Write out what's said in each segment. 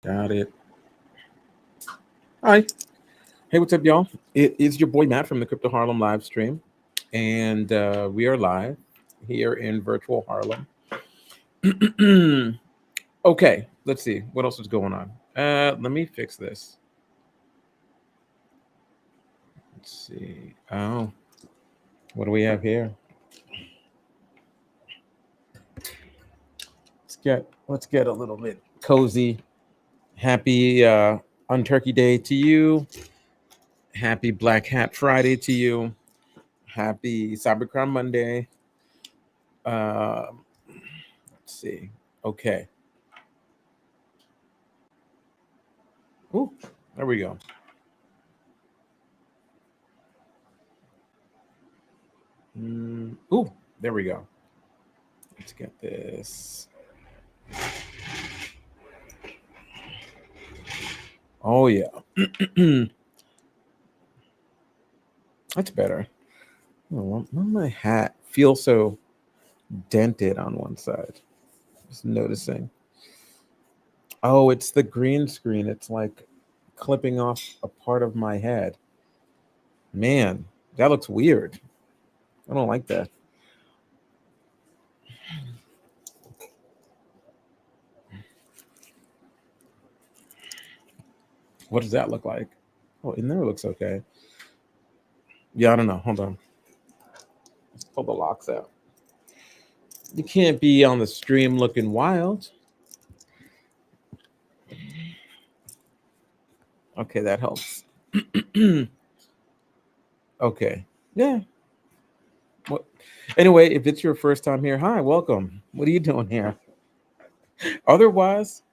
Got it. Hi. Hey, what's up, y'all? It is your boy Matt from the Crypto Harlem live stream. And we are live here in virtual Harlem. Okay, let's see. What else is going on? Let me fix this. Let's see. Oh, what do we have here? Let's get a little bit cozy. Happy on Turkey Day to you. Happy Black Hat Friday to you. Happy Cybercrime Monday. Let's see. Okay. Ooh, there we go. Ooh, there we go. Let's get this. Oh yeah, that's better. Oh, why my hat feels so dented on one side? Just noticing. Oh, it's the green screen. It's like clipping off a part of my head. Man, that looks weird. I don't like that. What does that look like? Oh, in there it looks okay. Yeah, I don't know. Hold on. Let's pull the locks out. You can't be on the stream looking wild. Okay, that helps. Okay. Yeah. What? Anyway, if it's your first time here, hi, welcome. What are you doing here? Otherwise,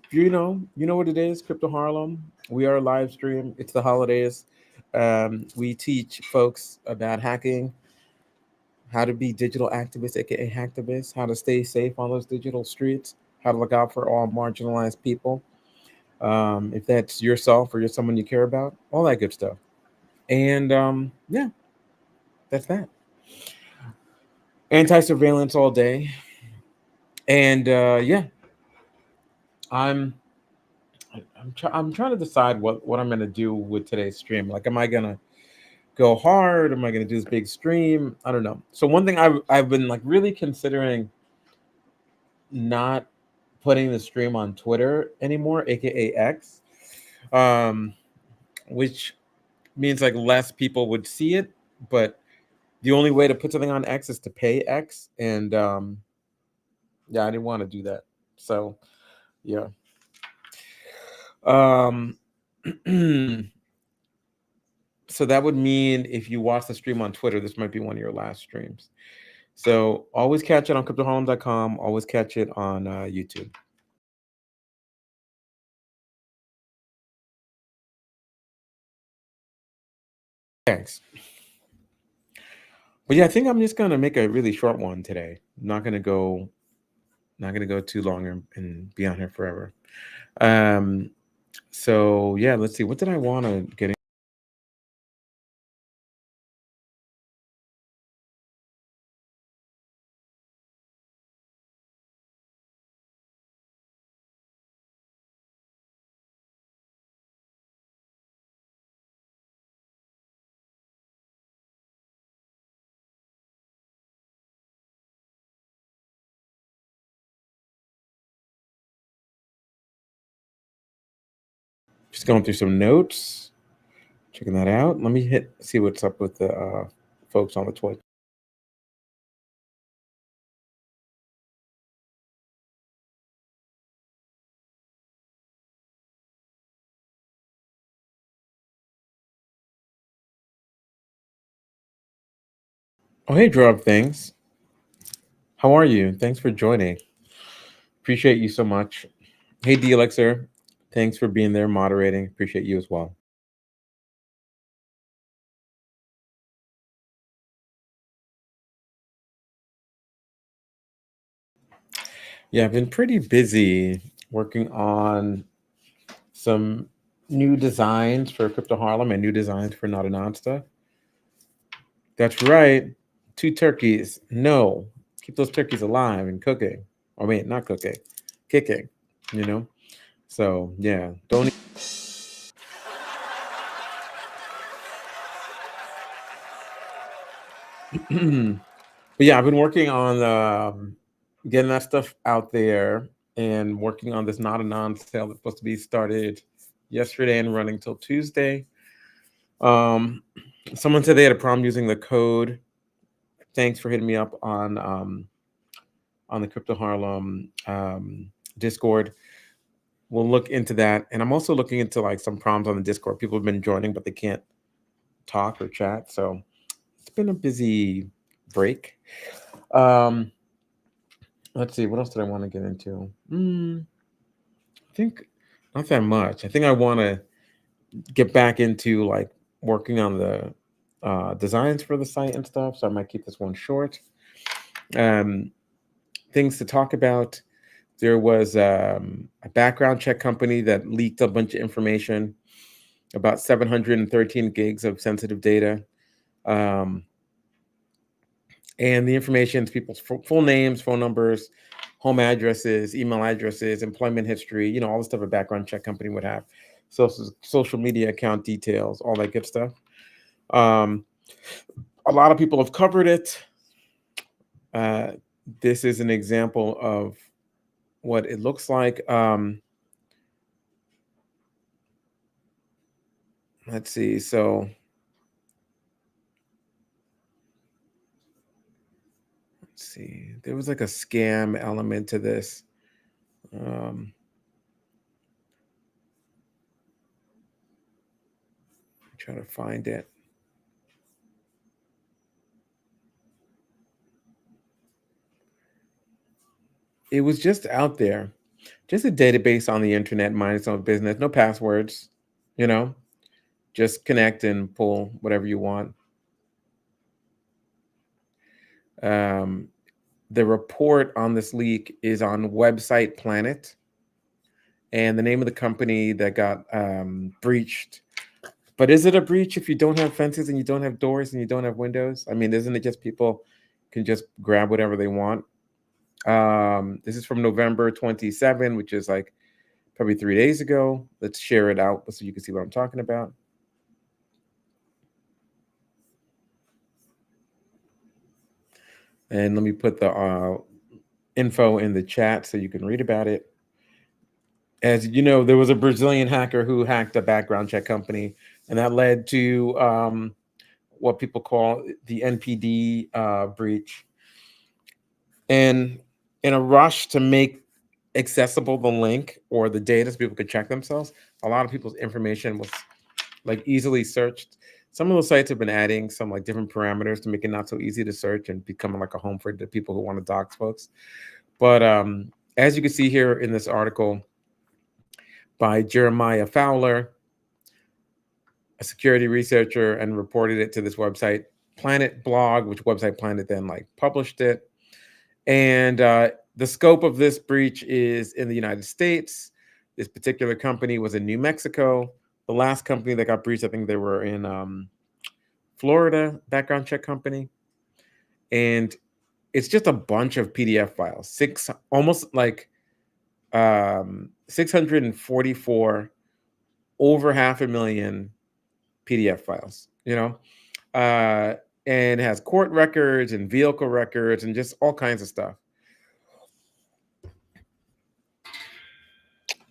if you know what it is, Crypto Harlem. We are a live stream. It's the holidays. We teach folks about hacking, how to be digital activists, aka hacktivists, how to stay safe on those digital streets, how to look out for all marginalized people. If that's yourself or you're someone you care about, all that good stuff. And yeah, that's that. Anti-surveillance all day. And yeah, I'm I'm trying to decide what I'm gonna do with today's stream. Like, am I gonna go hard? Am I gonna do this big stream? I don't know. So one thing I've been like really considering not putting the stream on Twitter anymore, aka X, um, which means like less people would see it. But the only way to put something on X is to pay X, and yeah, I didn't want to do that. So yeah. Um, so that would mean if you watch the stream on Twitter, this might be one of your last streams. So always catch it on cryptoharlem.com. Always catch it on YouTube. Thanks. But yeah, I think I'm just gonna make a really short one today. I'm not gonna go too long and be on here forever. Um, so yeah, let's see. What did I want to get in? Just going through some notes, checking that out. Let me see what's up with the folks on the Twitch. Oh, hey, Drug Things. How are you? Thanks for joining. Appreciate you so much. Hey, Delexer. Thanks for being there, moderating. Appreciate you as well. Yeah, I've been pretty busy working on some new designs for Crypto Harlem and new designs for Not Anon stuff. That's right. 2 turkeys. No. Keep those turkeys alive and cooking. I mean, not cooking, kicking, you know? So yeah, don't. But yeah, I've been working on getting that stuff out there and working on this not a non sale that's supposed to be started yesterday and running till Tuesday. Um, Someone said they had a problem using the code. Thanks for hitting me up on the Crypto Harlem Discord. We'll look into that, and I'm also looking into like some problems on the Discord. People have been joining, but they can't talk or chat. So it's been a busy break. Um, let's see, what else did I want to get into? I think not that much. I think I want to get back into like working on the designs for the site and stuff. So I might keep this one short. Um, Things to talk about. There was a background check company that leaked a bunch of information about 713 gigs of sensitive data. Um, and the information is people's full names, phone numbers, home addresses, email addresses, employment history, all the stuff a background check company would have, social media account details, all that good stuff. Um, a lot of people have covered it. Uh, this is an example of what it looks like. Let's see. So let's see. There was like a scam element to this. Um, Try to find it. It was just out there, just a database on the internet, minding its own business, no passwords, you know, just connect and pull whatever you want. Um, the report on this leak is on Website Planet, and the name of the company that got breached. But is it a breach if you don't have fences and you don't have doors and you don't have windows? I mean, isn't it just people can just grab whatever they want? This is from November 27, which is like probably 3 days ago. Let's share it out so you can see what I'm talking about. And let me put the info in the chat so you can read about it. As you know, there was a Brazilian hacker who hacked a background check company, and that led to what people call the NPD breach. And in a rush to make accessible the link or the data so people could check themselves, a lot of people's information was like easily searched. Some of those sites have been adding some like different parameters to make it not so easy to search and becoming like a home for the people who want to dox folks. But as you can see here in this article by Jeremiah Fowler, a security researcher, and reported it to this website, Planet blog, which website Planet then like published it. And the scope of this breach is in the United States. This particular company was in New Mexico. The last company that got breached, I think they were in Florida, background check company. And it's just a bunch of PDF files, almost like 644, over 500,000 PDF files, and it has court records and vehicle records and just all kinds of stuff.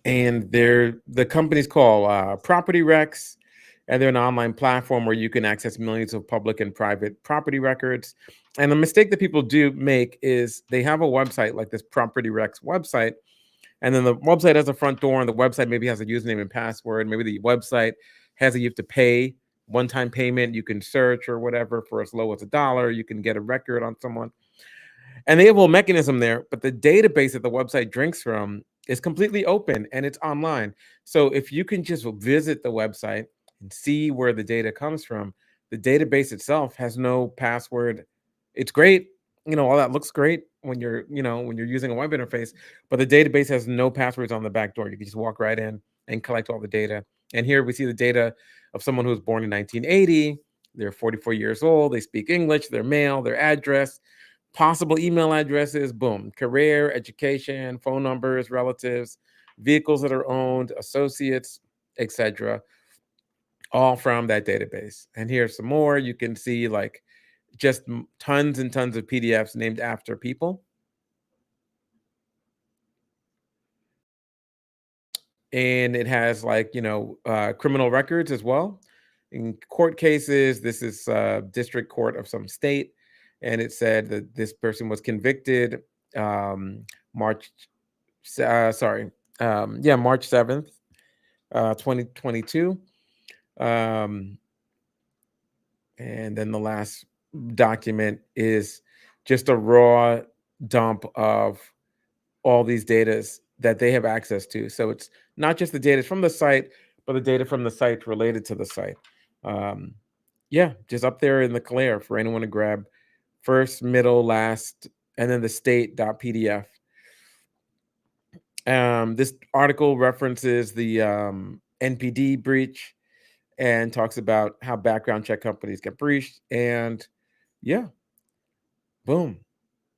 And the company's called Property Rex, and they're an online platform where you can access millions of public and private property records. And the mistake that people do make is they have a website like this Property Rex website, and then the website has a front door, and the website maybe has a username and password. Maybe the website has you have to pay one-time payment. You can search or whatever for as low as $1. You can get a record on someone. And they have a whole mechanism there, but the database that the website drinks from is completely open and it's online. So if you can just visit the website and see where the data comes from, the database itself has no password. It's great. All that looks great when you're using a web interface, but the database has no passwords on the back door. You can just walk right in and collect all the data. And here we see the data of someone who was born in 1980. They're 44 years old. They speak English, their male, their address, possible email addresses, boom, career, education, phone numbers, relatives, vehicles that are owned, associates, etc., all from that database. And here's some more. You can see like just tons and tons of PDFs named after people. And it has like, criminal records as well. In court cases, this is district court of some state. And it said that this person was convicted um, March, sorry, yeah, March 7th, 2022. Um, and then the last document is just a raw dump of all these datas that they have access to. So it's not just the data from the site, but the data from the site related to the site. Um, yeah, just up there in the clear for anyone to grab first, middle, last, and then the state.pdf. This article references the NPD breach and talks about how background check companies get breached. And yeah, boom.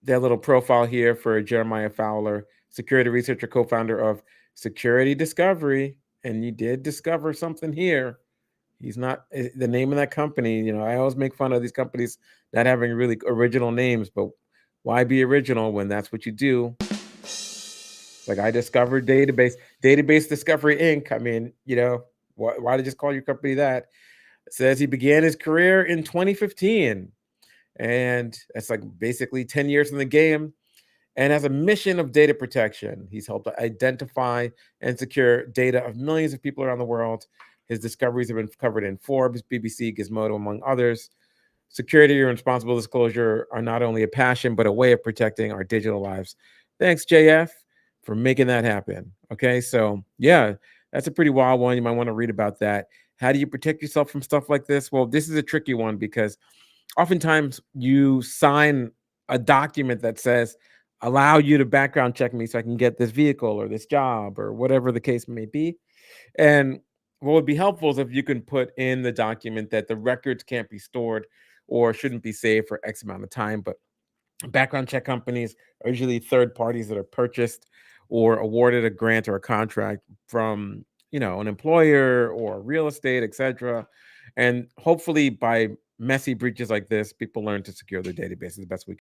Their little profile here for Jeremiah Fowler, security researcher, co-founder of Security Discovery. And you did discover something here. He's not the name of that company. I always make fun of these companies not having really original names, but why be original when that's what you do? Like I discovered database discovery Inc. I mean, why did just call your company that? It says he began his career in 2015. And that's like basically 10 years in the game. And has a mission of data protection. He's helped identify and secure data of millions of people around the world. His discoveries have been covered in Forbes, BBC, Gizmodo, among others. Security and responsible disclosure are not only a passion, but a way of protecting our digital lives. Thanks, JF, for making that happen. Okay, so yeah, that's a pretty wild one. You might want to read about that. How do you protect yourself from stuff like this? Well, this is a tricky one because oftentimes you sign a document that says, allow you to background check me so I can get this vehicle or this job or whatever the case may be. And what would be helpful is if you can put in the document that the records can't be stored or shouldn't be saved for X amount of time. But background check companies are usually third parties that are purchased or awarded a grant or a contract from, an employer or real estate, etc. And hopefully by messy breaches like this, people learn to secure their databases the best we can.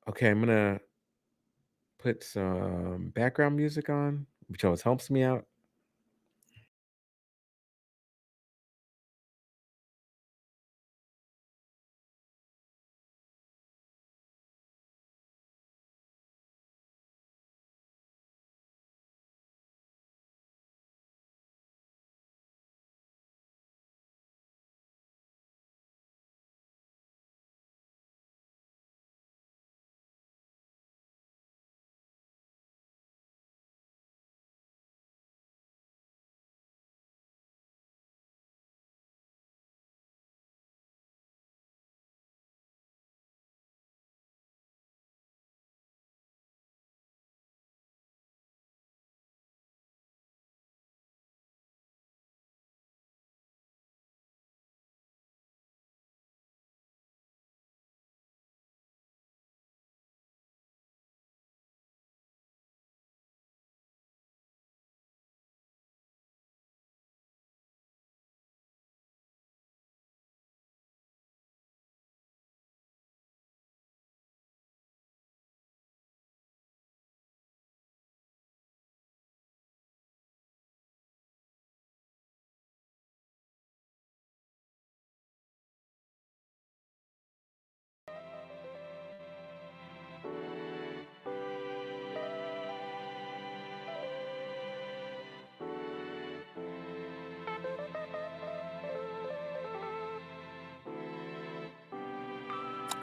Okay, I'm gonna put some background music on, which always helps me out.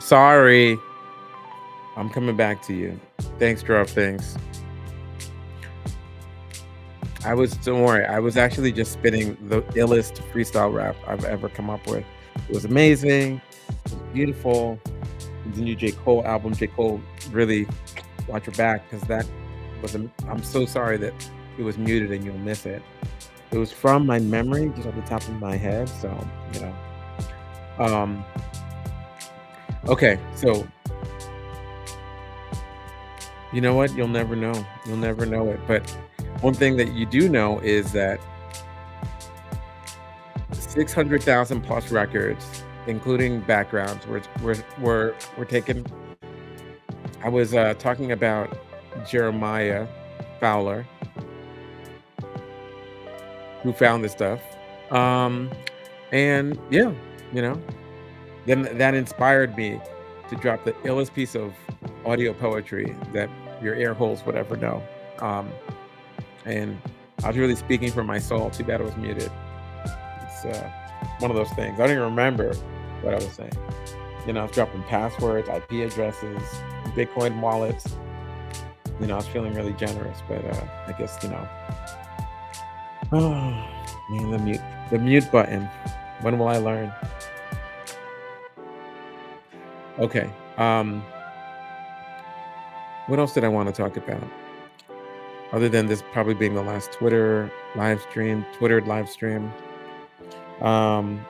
Sorry, I'm coming back to you. Thanks, Drop. Thanks. Don't worry, I was actually just spitting the illest freestyle rap I've ever come up with. It was amazing, it was beautiful. The new J. Cole album, J. Cole, really watch your back because that was, I'm so sorry that it was muted and you'll miss it. It was from my memory, just off the top of my head. So, you know, um, Okay, so you know what? You'll never know. You'll never know it. But one thing that you do know is that 600,000 plus records, including backgrounds, were taken. I was talking about Jeremiah Fowler, who found this stuff. Um, and yeah, you know, then that inspired me to drop the illest piece of audio poetry that your ear holes would ever know. Um, and I was really speaking from my soul. Too bad it was muted. It's one of those things. I don't even remember what I was saying. I was dropping passwords, IP addresses, Bitcoin wallets. I was feeling really generous, but I guess oh man, the mute button. When will I learn? Okay. What else did I want to talk about? Other than this probably being the last Twitter live stream. Um,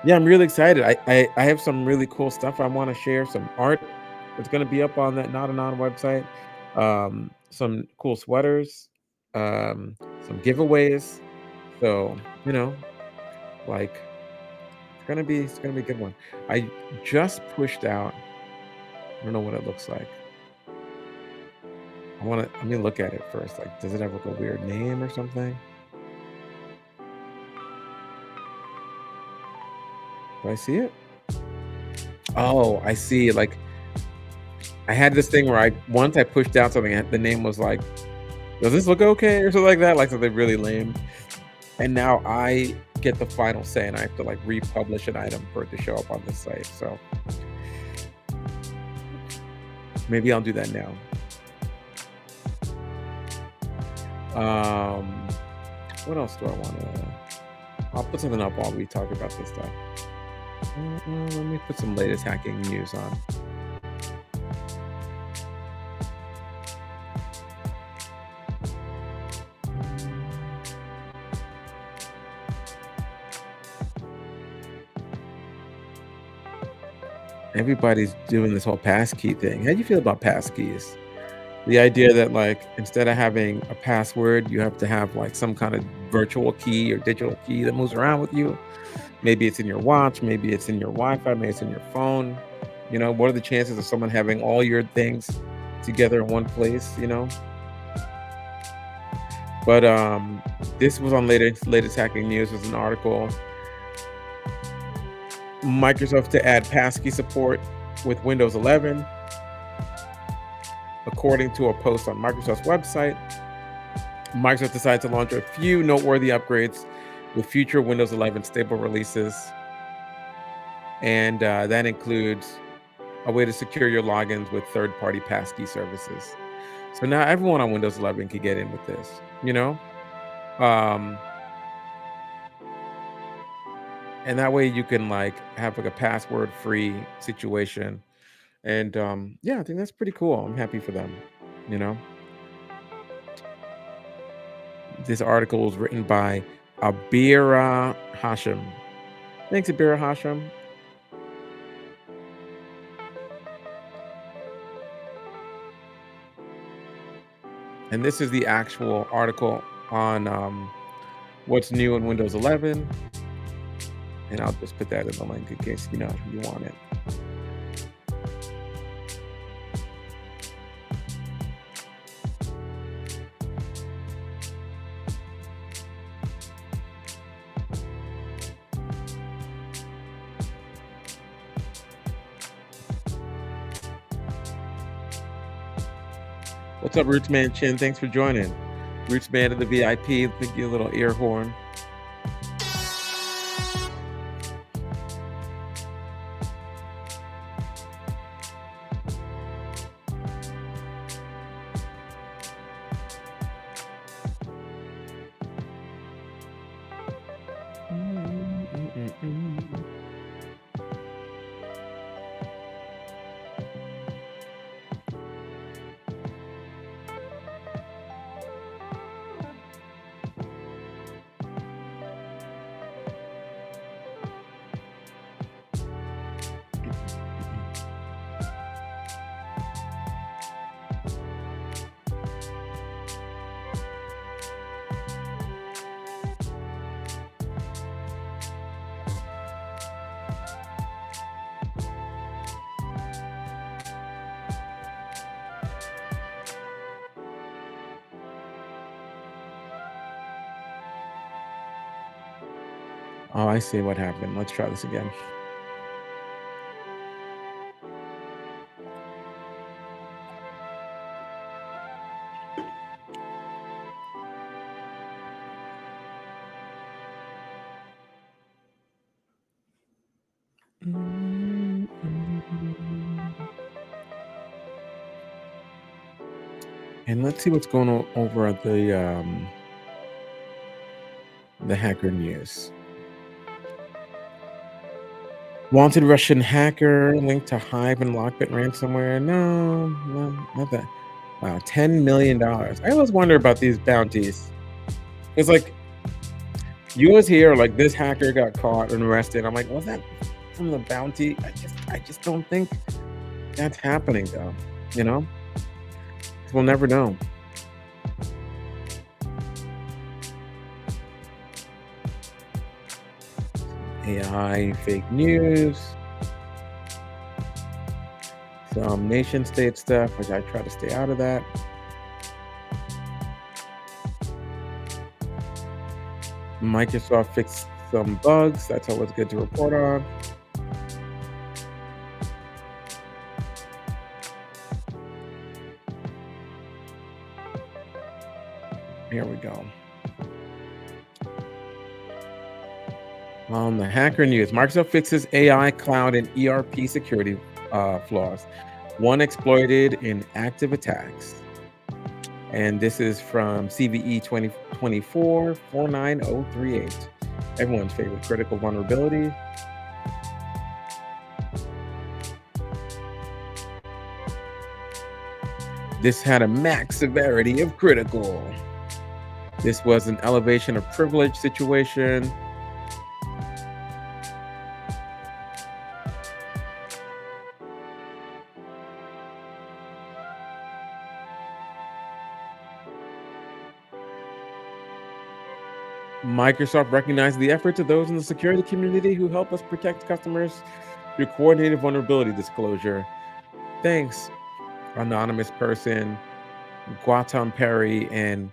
yeah, I'm really excited. I have some really cool stuff I want to share. Some art that's going to be up on that Not Anon website. Some cool sweaters. Some giveaways. So like it's gonna be a good one. I just pushed out. I don't know what it looks like. Let me look at it first. Like, does it have like a weird name or something? Do I see it? Oh, I see. Like, I had this thing where once I pushed out something, the name was like, "Does this look okay?" or something like that, like something really lame. And now I get the final say, and I have to like republish an item for it to show up on this site. So maybe I'll do that now. What else do I want to? I'll put something up while we talk about this stuff. Let me put some latest hacking news on. Everybody's doing this whole passkey thing. How do you feel about passkeys? The idea that like instead of having a password, you have to have like some kind of virtual key or digital key that moves around with you. Maybe it's in your watch, maybe it's in your Wi-Fi, maybe it's in your phone. What are the chances of someone having all your things together in one place? But this was on latest hacking news. Was an article. Microsoft to add passkey support with Windows 11. According to a post on Microsoft's website, Microsoft decided to launch a few noteworthy upgrades with future Windows 11 stable releases. And that includes a way to secure your logins with third-party passkey services. So now everyone on Windows 11 can get in with this, Um, and that way you can like have like a password-free situation. And yeah, I think that's pretty cool. I'm happy for them, you know. This article was written by Abira Hashim. Thanks, Abira Hashim. And this is the actual article on what's new in Windows 11. And I'll just put that in the link in case you want it. What's up, Rootsman Chin? Thanks for joining. Rootsman of the VIP, thank you, a little ear horn. Oh, I see what happened. Let's try this again. Mm, mm. And let's see what's going on over at the Hacker News. Wanted Russian hacker linked to Hive and Lockbit ransomware. No, no, not that. Wow, $10 million. I always wonder about these bounties. It's like you always hear like this hacker got caught and arrested. I'm like, was that from the bounty? I just don't think that's happening though. You know, 'Cause we'll never know. AI, fake news, some nation state stuff, which I try to stay out of that. Microsoft fixed some bugs. That's always good to report on. Here we go. On the Hacker News, Microsoft fixes AI, cloud, and ERP security flaws. One exploited in active attacks. And this is from CVE 2024 49038. Everyone's favorite critical vulnerability. This had a max severity of critical. This was an elevation of privilege situation. Microsoft recognized the efforts of those in the security community who help us protect customers through coordinated vulnerability disclosure. Thanks, anonymous person, Gautam Perry, and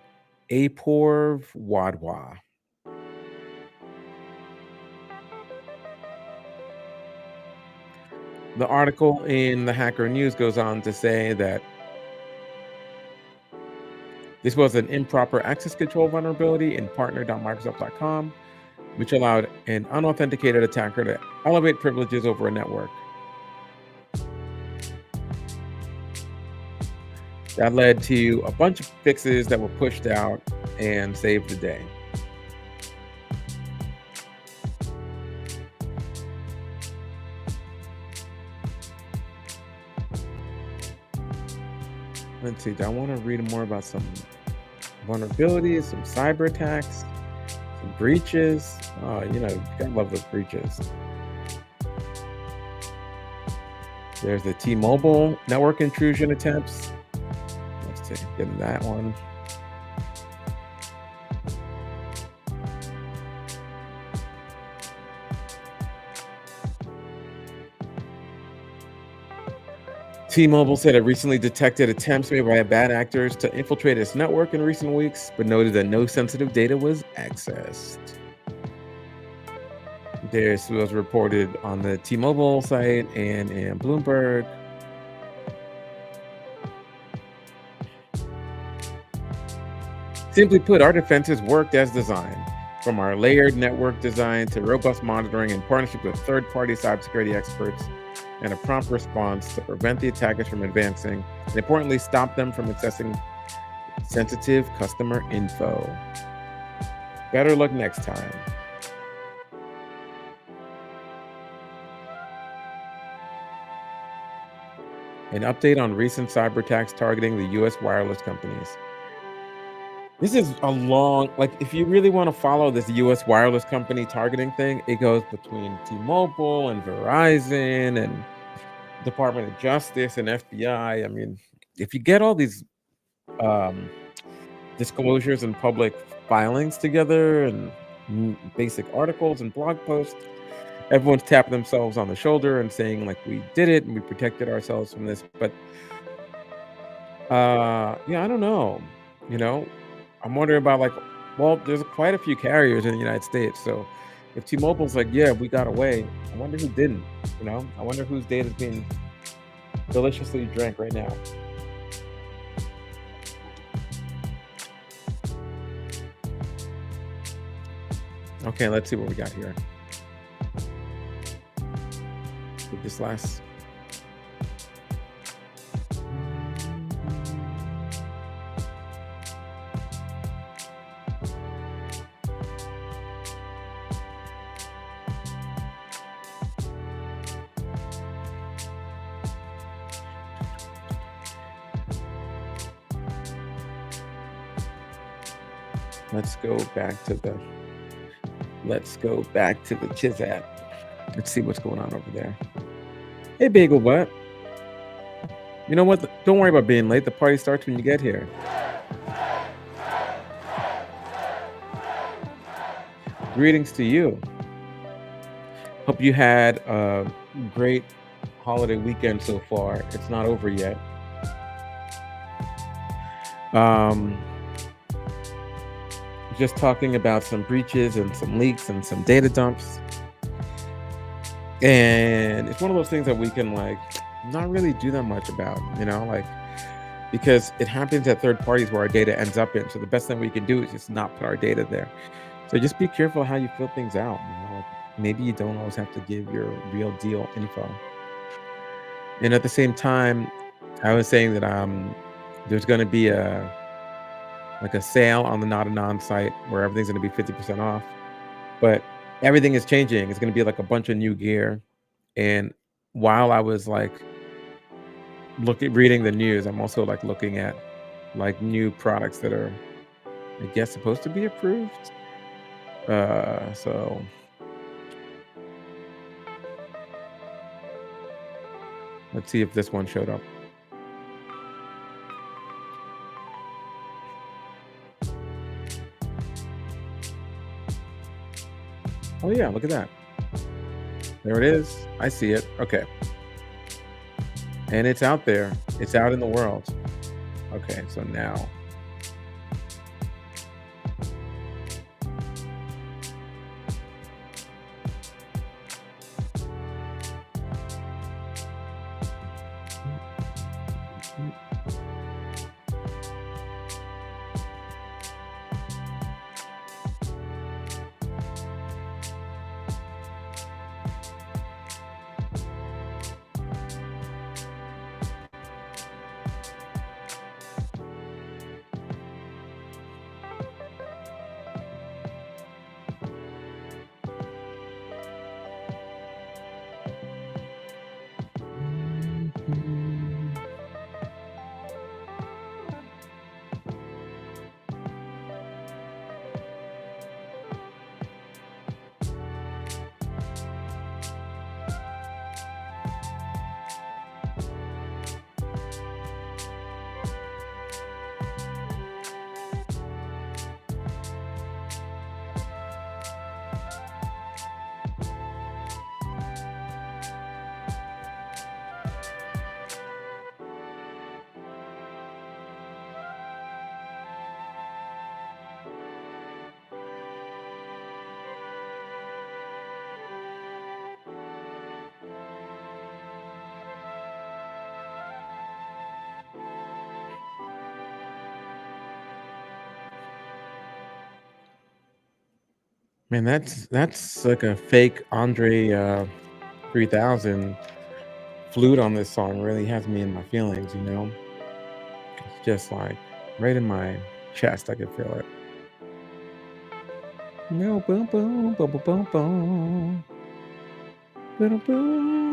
Apoorv Wadhwa. The article in the Hacker News goes on to say that this was an improper access control vulnerability in partner.microsoft.com, which allowed an unauthenticated attacker to elevate privileges over a network. That led to a bunch of fixes that were pushed out and saved the day. Let's see. Do I want to read more about some vulnerabilities, some cyber attacks, some breaches? You gotta love those breaches. There's the T-Mobile network intrusion attempts. Let's see, get into that one. T-Mobile said it recently detected attempts made by bad actors to infiltrate its network in recent weeks, but noted that no sensitive data was accessed. This was reported on the T-Mobile site and in Bloomberg. Simply put, our defenses worked as designed. From our layered network design to robust monitoring in partnership with third-party cybersecurity experts, and a prompt response to prevent the attackers from advancing, and importantly, stop them from accessing sensitive customer info. Better luck next time. An update on recent cyber attacks targeting the US wireless companies. This is a long, like, if you really want to follow this US wireless company targeting thing, it goes between T-Mobile and Verizon and Department of Justice and FBI. I mean, if you get all these um, disclosures and public filings together and basic articles and blog posts, everyone's tapping themselves on the shoulder and saying like we did it and we protected ourselves from this. But yeah, I don't know. You know, I'm wondering about like, well, there's quite a few carriers in the United States, so If T-Mobile's like, yeah, we got away, I wonder who didn't. I wonder whose data's being deliciously drank right now. Okay, let's see what we got here. With this last. Let's go back to the. Let's go back to the Chizat. Let's see what's going on over there. Hey, Bagel Butt. You know what? Don't worry about being late. The party starts when you get here. Greetings to you. Hope you had a great holiday weekend so far. It's not over yet. Just talking about some breaches and some leaks and some data dumps. And it's one of those things that we can not really do that much about, because it happens at third parties where our data ends up in. So the best thing we can do is just not put our data there. So just be careful how you fill things out. Maybe you don't always have to give your real deal info. And at the same time, I was saying that there's going to be a sale on the Not Anon site where everything's going to be 50% off. But everything is changing. It's going to be a bunch of new gear. And while I was reading the news, I'm also looking at new products that are, I guess, supposed to be approved. So let's see if this one showed up. Oh yeah, look at that. There it is. I see it. Okay. And it's out there. It's out in the world. Okay, so now. Man, that's like a fake Andre 3000 flute on this song. Really has me in my feelings, It's just right in my chest. I can feel it. No, boom, boom, boom, boom, boom, boom. Boom, boom.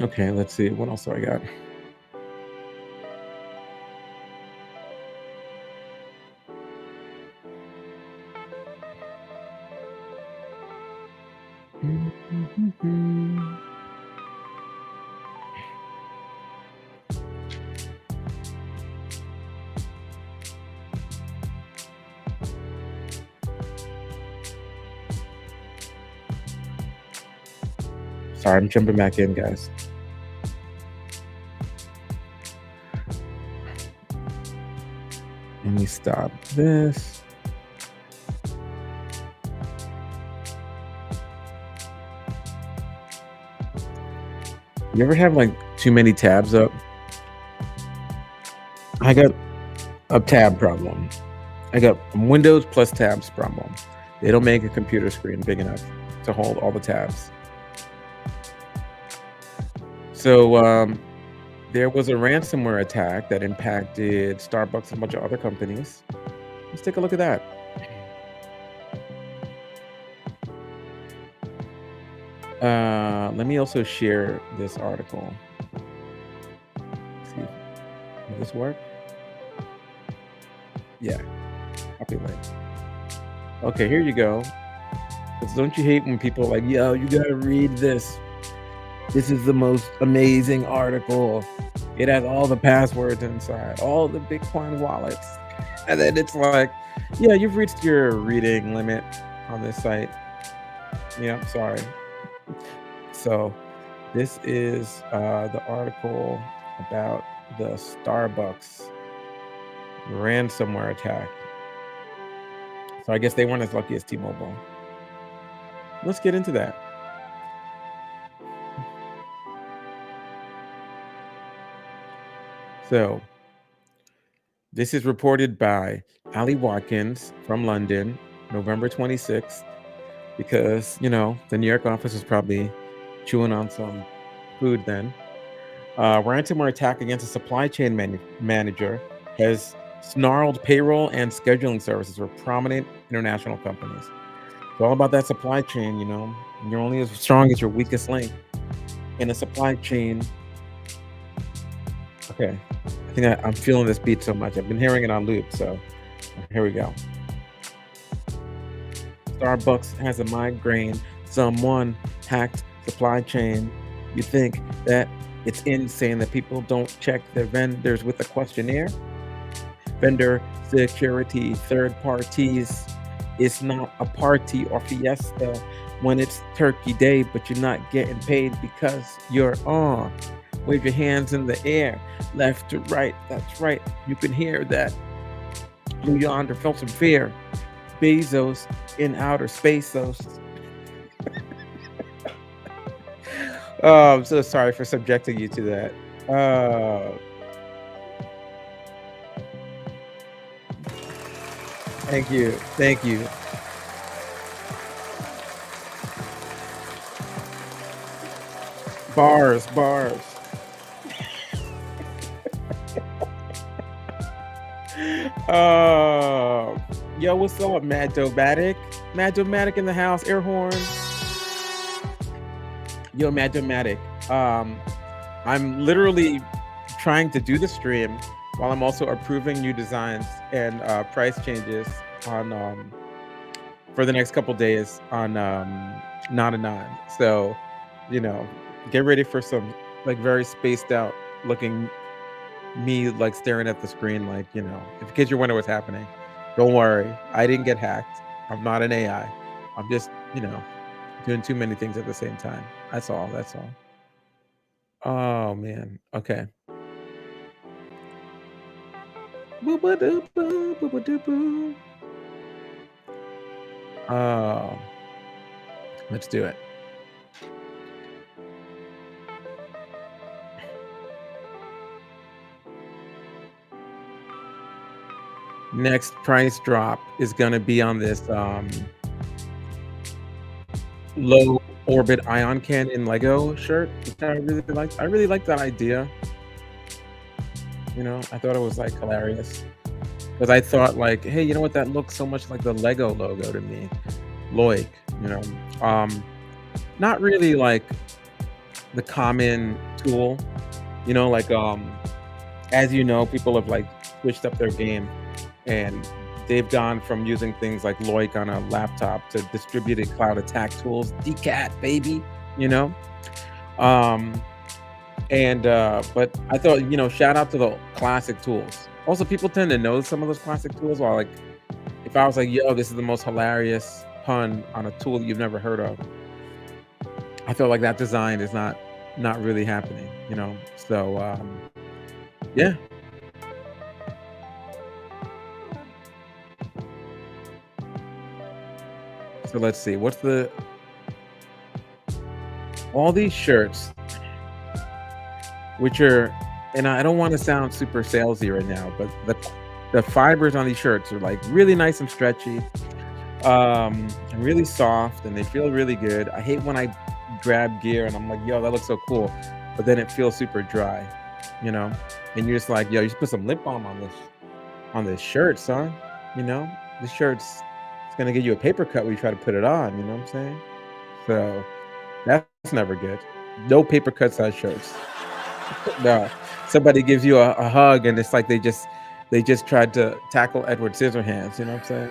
Okay, let's see. What else do I got? Sorry, I'm jumping back in, guys. Let me stop this. You ever have like too many tabs up? I got a tab problem. I got Windows plus tabs problem. They don't make a computer screen big enough to hold all the tabs. So there was a ransomware attack that impacted Starbucks and a bunch of other companies. Let's take a look at that. Let me also share this article. Let's see, will this work? Yeah, copy link. Okay, here you go. 'Cause don't you hate when people are like, yo, you gotta read this? This is the most amazing article. It has all the passwords inside, all the Bitcoin wallets. And then it's like, yeah, you've reached your reading limit on this site. Yeah, sorry. So this is the article about the Starbucks ransomware attack. So I guess they weren't as lucky as T-Mobile. Let's get into that. So this is reported by Ali Watkins from London, November 26th, because, the New York office was probably chewing on some food then. Ransomware attack against a supply chain manager has snarled payroll and scheduling services for prominent international companies. It's all about that supply chain, You're only as strong as your weakest link in a supply chain. Okay, I think I'm feeling this beat so much. I've been hearing it on loop, so here we go. Starbucks has a migraine. Someone hacked supply chain. You think that it's insane that people don't check their vendors with a questionnaire? Vendor security, third parties. It's not a party or fiesta when it's Turkey Day, but you're not getting paid because you're on. Wave your hands in the air, left to right. That's right. You can hear that. Blue Yonder felt some fear. Bezos in outer space. Oh, I'm so sorry for subjecting you to that. Thank you. Thank you. Bars, bars. Yo, what's up, Mad Domatic? Mad Domatic in the house, air horn. Yo, Mad Domatic. I'm literally trying to do the stream while I'm also approving new designs and price changes on for the next couple days on Not a Nine. So, get ready for some like very spaced out looking me like staring at the screen like, if in case you're wondering what's happening, don't worry. I didn't get hacked. I'm not an AI. I'm just, doing too many things at the same time. That's all. That's all. Oh man. Okay. Boo-ba-doo-boo, boo-ba-doo-boo. Oh, let's do it. Next price drop is gonna be on this low orbit ion cannon Lego shirt, which I really like. I really like that idea. I thought it was like hilarious because I thought like, hey, you know what? That looks so much like the Lego logo to me. Loic, um, not really like the common tool. Like as you know, people have like switched up their game, and they've gone from using things like Loic on a laptop to distributed cloud attack tools, DCAT baby, you know. Um, and but I thought, shout out to the classic tools. Also, people tend to know some of those classic tools. While like, if I was like, "Yo, this is the most hilarious pun on a tool that you've never heard of," I feel like that design is not really happening. So yeah. So let's see. What's the all these shirts, which are, and I don't want to sound super salesy right now, but the fibers on these shirts are like really nice and stretchy, and really soft, and they feel really good. I hate when I grab gear and I'm like, yo, that looks so cool, but then it feels super dry, you know. And you're just like, yo, you should put some lip balm on this shirt, son. You know, this shirt's it's gonna get you a paper cut when you try to put it on. You know what I'm saying? So that's never good. No paper cut size shirts. No, somebody gives you a hug and it's like they just tried to tackle Edward Scissorhands. You know what I'm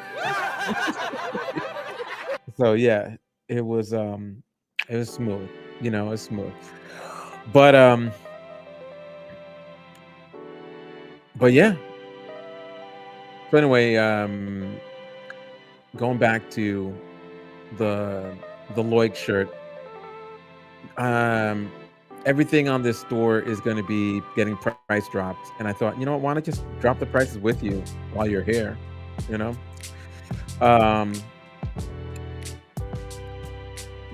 saying? So yeah, it was um it was smooth. It's smooth. But yeah. So anyway, going back to the Loic shirt, um everything on this store is going to be getting price dropped, and I thought, you know what, why not just drop the prices with you while you're here, you know. um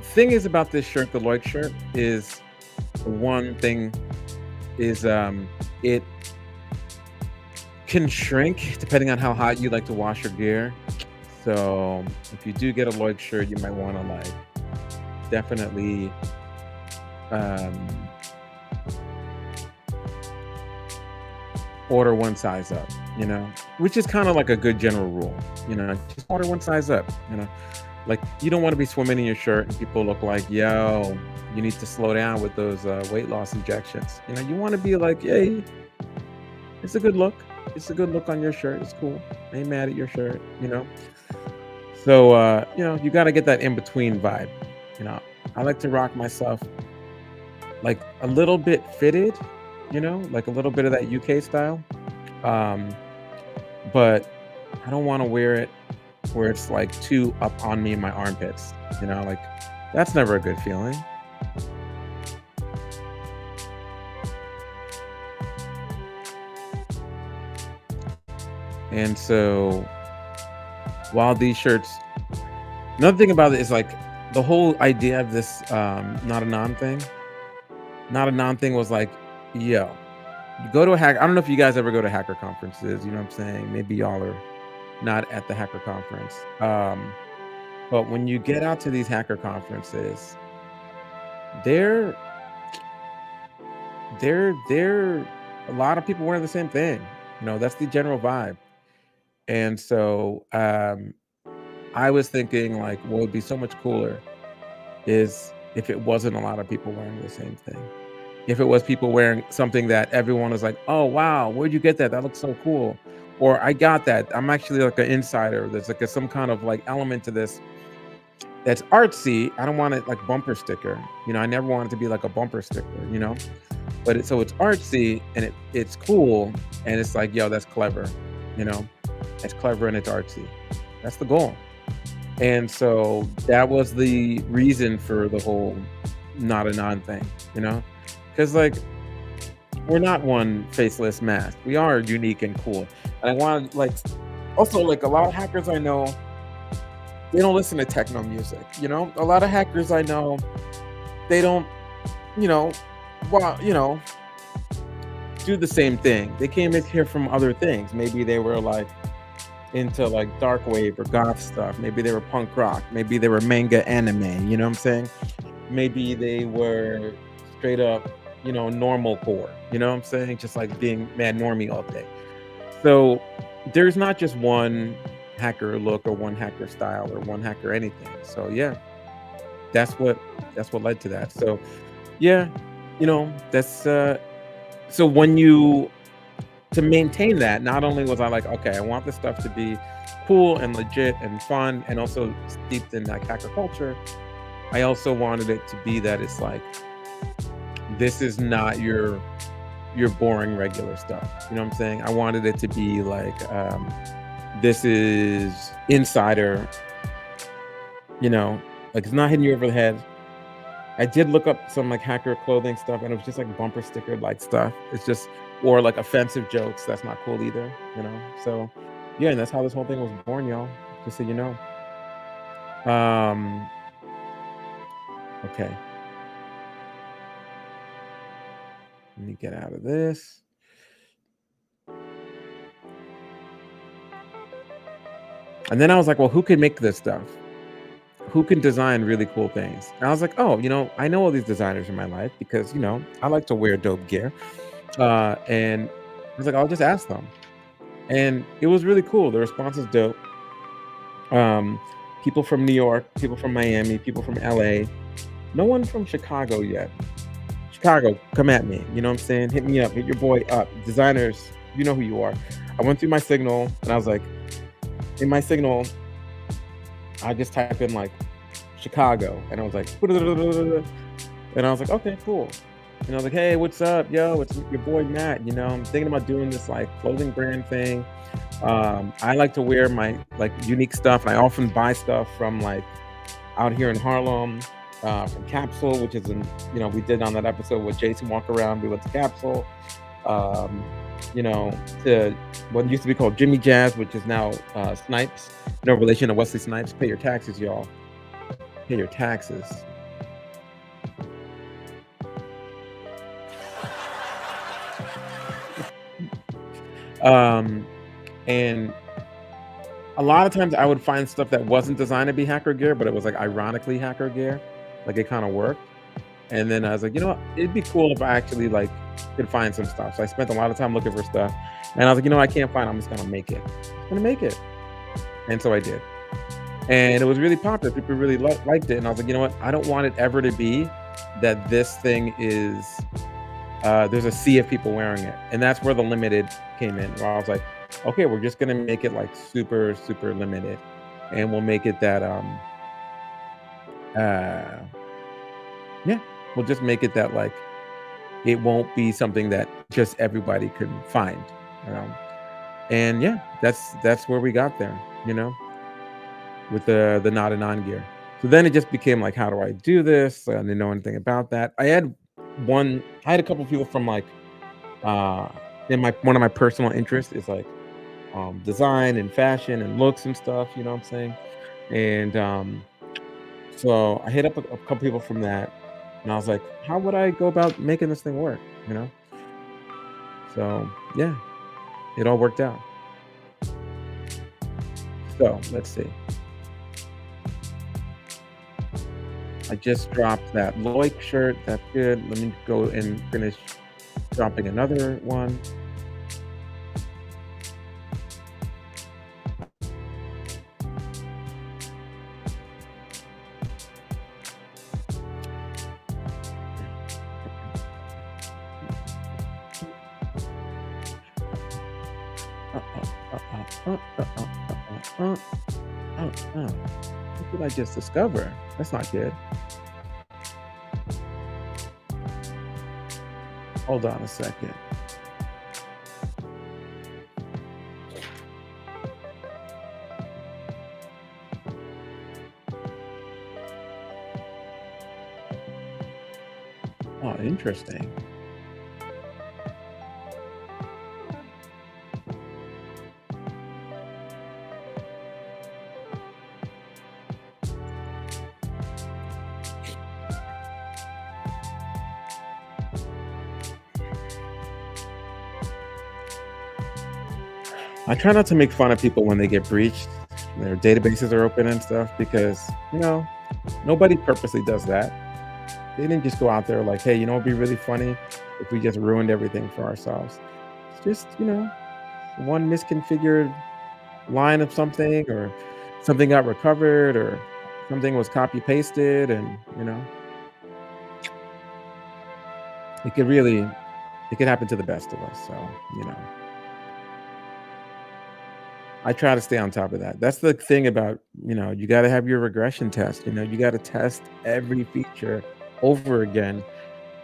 Thing is about this shirt, the Loic shirt, is one thing is it can shrink depending on how hot you like to wash your gear. So if you do get a Loic shirt, you might want to like definitely um order one size up, which is kind of like a good general rule. Just order one size up. Like, you don't want to be swimming in your shirt and people look like, yo, you need to slow down with those weight loss injections. You want to be like, hey, it's a good look. It's a good look on your shirt. It's cool. I ain't mad at your shirt. So you got to get that in between vibe. I like to rock myself like a little bit fitted, like a little bit of that UK style. Um, but I don't want to wear it where it's like too up on me in my armpits. Like that's never a good feeling. And so while these shirts, another thing about it is like the whole idea of this not a non thing. Not a non thing was like, yo, you go to a hack. I don't know if you guys ever go to hacker conferences. You know what I'm saying? Maybe y'all are not at the hacker conference. But when you get out to these hacker conferences, they're a lot of people wearing the same thing. That's the general vibe. And so I was thinking like what would be so much cooler is if it wasn't a lot of people wearing the same thing. If it was people wearing something that everyone was like, oh wow, where'd you get that? That looks so cool. Or I got that. I'm actually like an insider. There's like some kind of like element to this that's artsy. I don't want it like bumper sticker. I never want it to be like a bumper sticker, but so it's artsy and it's cool. And it's like, yo, that's clever. It's clever and it's artsy. That's the goal. And so that was the reason for the whole not a non thing, because like we're not one faceless mask. We are unique and cool. And I want to like also like a lot of hackers I know, they don't listen to techno music. A lot of hackers I know, they don't, you know, well, do the same thing. They came in here from other things. Maybe they were like into like dark wave or goth stuff. Maybe they were punk rock. Maybe they were manga anime. You know what I'm saying? Maybe they were straight up, normal core. You know what I'm saying? Just like being mad normie all day. So there's not just one hacker look or one hacker style or one hacker anything. So yeah, that's what led to that. So Yeah, that's so when you to maintain that, not only was I like, okay, I want this stuff to be cool and legit and fun and also steeped in like hacker culture. I also wanted it to be that it's like this is not your boring regular stuff. You know what I'm saying? I wanted it to be like this is insider, like it's not hitting you over the head. I did look up some like hacker clothing stuff and it was just like bumper sticker like stuff. It's just or like offensive jokes. That's not cool either. So yeah, and that's how this whole thing was born, y'all. Just so you know. Um, okay, let me get out of this. And then I was like, well, who can make this stuff? Who can design really cool things? And I was like, oh, I know all these designers in my life because, I like to wear dope gear. And I was like, I'll just ask them. And it was really cool. The response is dope. Um, People from New York, people from Miami, people from LA. No one from Chicago yet. Chicago, come at me. You know what I'm saying? Hit me up. Hit your boy up. Designers, you know who you are. I went through my signal and I was like, in my signal, I just type in like Chicago and I was like, and I was like, okay, cool. And I was like, hey, what's up? Yo, it's your boy Matt. I'm thinking about doing this like clothing brand thing. I like to wear my like unique stuff, and I often buy stuff from like out here in Harlem, from Capsule, which is we did on that episode with Jason Walk Around. We went to Capsule, um, to what used to be called Jimmy Jazz, which is now Snipes. No relation to Wesley Snipes. Pay your taxes, y'all. Pay your taxes. Um, and a lot of times I would find stuff that wasn't designed to be hacker gear, but it was like ironically hacker gear. Like it kind of worked. And then I was like, it'd be cool if I actually like could find some stuff. So I spent a lot of time looking for stuff. And I was like, I can't find, I'm just gonna make it. I'm gonna make it. And so I did. And it was really popular. People really liked it. And I was like, you know what? I don't want it ever to be that this thing is there's a sea of people wearing it. And that's where the limited came in. Where I was like, okay, we're just gonna make it like super, super limited. And we'll make it that uh yeah, we'll just make it that like it won't be something that just everybody can find. You know? And yeah, that's where we got there, with the not a non gear. So then it just became like, how do I do this? I didn't know anything about that. I had a couple people from like uh in my one of my personal interests is like design and fashion and looks and stuff, you know what I'm saying? And so I hit up a couple people from that and I was like, how would I go about making this thing work? You know? So yeah, it all worked out. So let's see. I just dropped that Loic shirt. That's good. Let me go and finish dropping another one. What did I just discover? That's not good. Hold on a second. Oh, interesting. I try not to make fun of people when they get breached, their databases are open and stuff because, nobody purposely does that. They didn't just go out there like, hey, it'd be really funny if we just ruined everything for ourselves. It's just, one misconfigured line of something or something got recovered or something was copy pasted and. it could really it could happen to the best of us. So, you know, I try to stay on top of that. That's the thing about, you got to have your regression test. You got to test every feature over again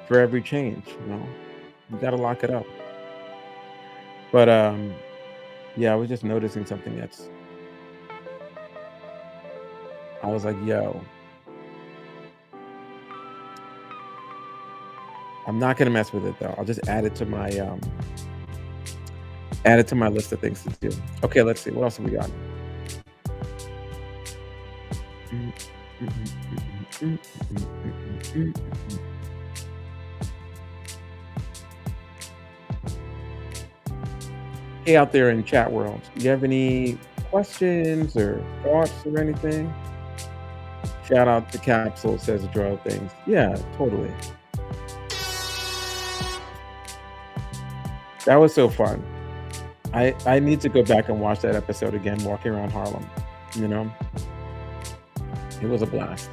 for every change. You got to lock it up. But yeah, I was just noticing something I was like, yo, I'm not gonna mess with it though. I'll just add it to my list of things to do. Okay, let's see. What else have we got? Mm, mm, mm, mm, mm, mm, mm, mm, mm. Hey, out there in chat world, you have any questions or thoughts or anything? Shout out to Capsule says draw things. Yeah, totally. That was so fun. I need to go back and watch that episode again, walking around Harlem. You know, it was a blast.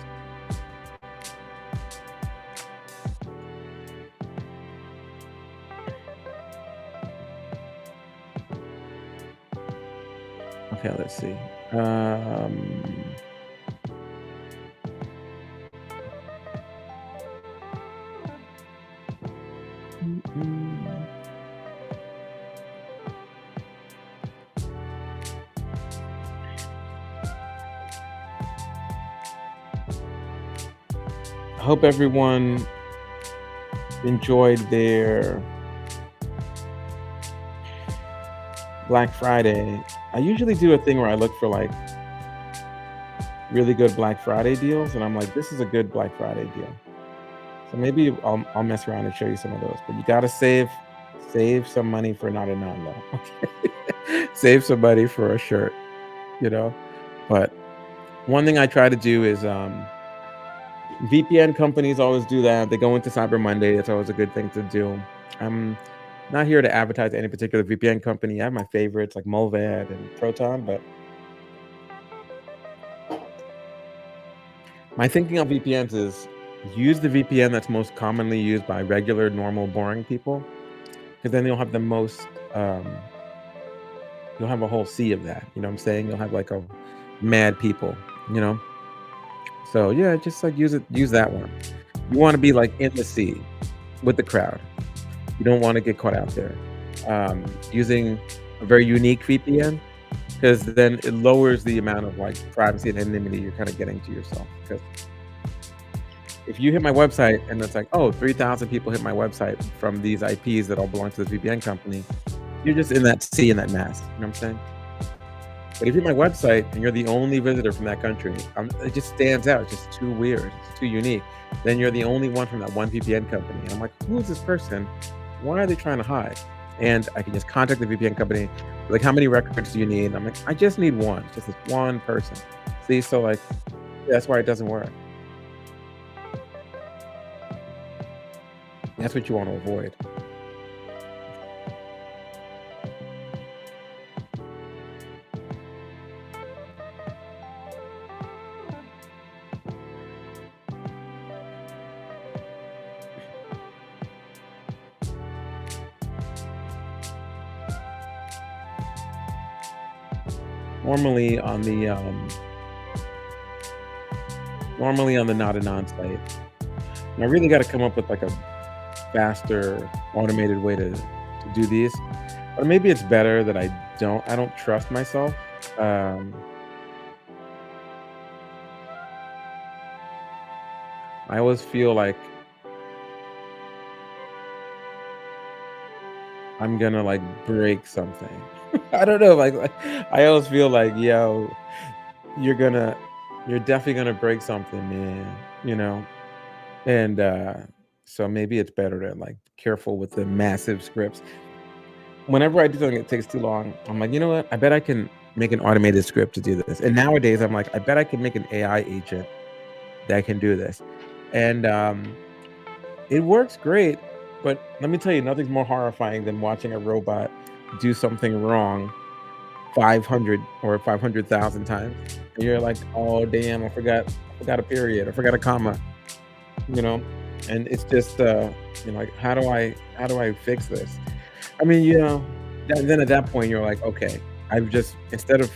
Okay, let's see. Um, mm, mm. I hope everyone enjoyed their Black Friday. I usually do a thing where I look for like really good Black Friday deals, and I'm like, this is a good Black Friday deal. So maybe I'll mess around and show you some of those. But you gotta save some money for not a non though. Okay. Save some money for a shirt, you know. But one thing I try to do is VPN companies always do that. They go into Cyber Monday. It's always a good thing to do. I'm not here to advertise any particular VPN company. I have my favorites like Movad and Proton, but my thinking on VPNs is use the VPN that's most commonly used by regular, normal, boring people, because then you'll have the most. You'll have a whole sea of that. You know what I'm saying? You'll have like a mad people. You know. So yeah, just like use that one. You want to be like in the sea with the crowd. You don't want to get caught out there. Using a very unique VPN because then it lowers the amount of like privacy and anonymity you're kind of getting to yourself. Because if you hit my website and it's like, oh, 3,000 people hit my website from these IPs that all belong to this VPN company, you're just in that sea in that mass. You know what I'm saying? But if you're my website and you're the only visitor from that country, it just stands out. It's just too weird. It's too unique. Then you're the only one from that one VPN company. And I'm like, who is this person? Why are they trying to hide? And I can just contact the VPN company. Like, how many records do you need? And I'm like, I just need one. Just this one person. See, so like, that's why it doesn't work. That's what you want to avoid. Normally on the not anon site. And I really got to come up with like a faster, automated way to do these. Or maybe it's better that I don't trust myself. Um, I always feel like I'm gonna like break something. I don't know, like I always feel like, yo, you're gonna, you're definitely gonna break something, man. You know, and so maybe it's better to like careful with the massive scripts. Whenever I do something that takes too long, I'm like, you know what? I bet I can make an automated script to do this. And nowadays, I'm like, I bet I can make an AI agent that can do this, and it works great. But let me tell you, nothing's more horrifying than watching a robot do something wrong 500 or 500,000 times. And you're like, oh damn, I forgot a period, I forgot a comma, you know. And it's just, like, how do I fix this? I mean, then at that point, you're like, "Okay, I've just instead of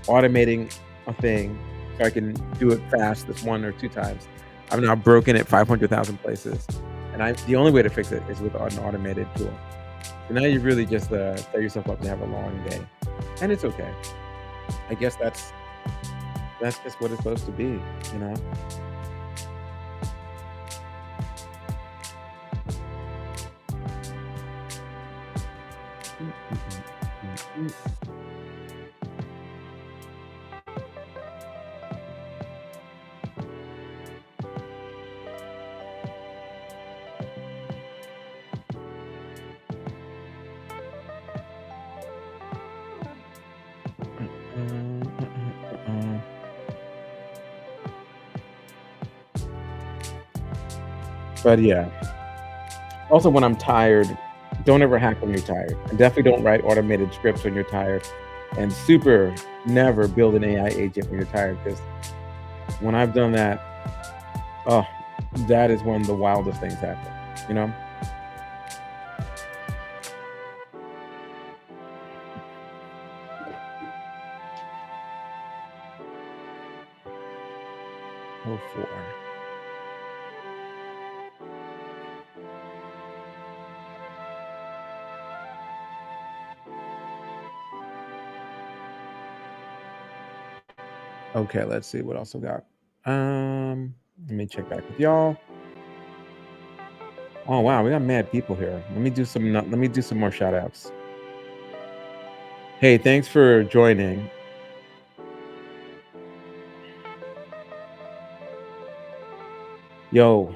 automating a thing so I can do it fast this 1 or 2 times, I've now broken it 500,000 places, and the only way to fix it is with an automated tool." So now you really just, set yourself up to have a long day, and it's okay. I guess that's just what it's supposed to be, you know? Mm, mm, mm, mm, mm. But yeah. Also, when I'm tired, don't ever hack when you're tired. And definitely don't write automated scripts when you're tired. And super never build an AI agent when you're tired, because when I've done that, oh, that is when the wildest things happen, you know? Oh, 4. Okay, let's see what else I got. Let me check back with y'all. Oh wow, we got mad people here. Let me do some more shout outs. Hey, thanks for joining. Yo,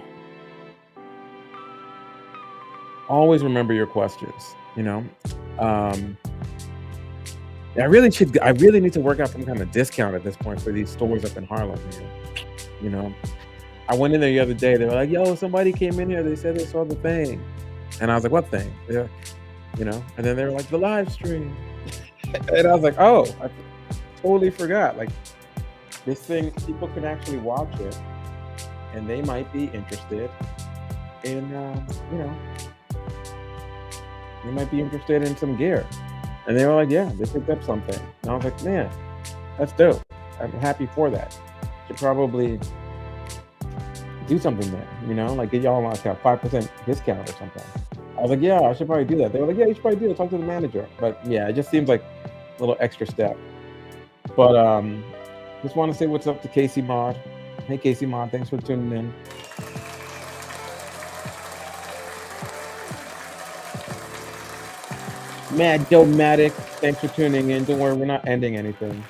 always remember your questions, you know? Um, I really need to work out some kind of discount at this point for these stores up in Harlem here, you know? I went in there the other day, they were like, "Yo, somebody came in here, they said they saw the thing." And I was like, "What thing?" Yeah, and then they were like, "The live stream." And I was like, "Oh, I totally forgot." Like, this thing, people can actually watch it, and they might be interested in, they might be interested in some gear. And they were like, "Yeah, they picked up something." And I was like, "Man, that's dope. I'm happy for that. Should probably do something there, like get y'all like a 5% discount or something." I was like, "Yeah, I should probably do that." They were like, "Yeah, you should probably do it. Talk to the manager." But yeah, it just seems like a little extra step. But just want to say what's up to Casey Mod. Hey Casey Mod, thanks for tuning in. Mad Joe Matic, thanks for tuning in. Don't worry, we're not ending anything.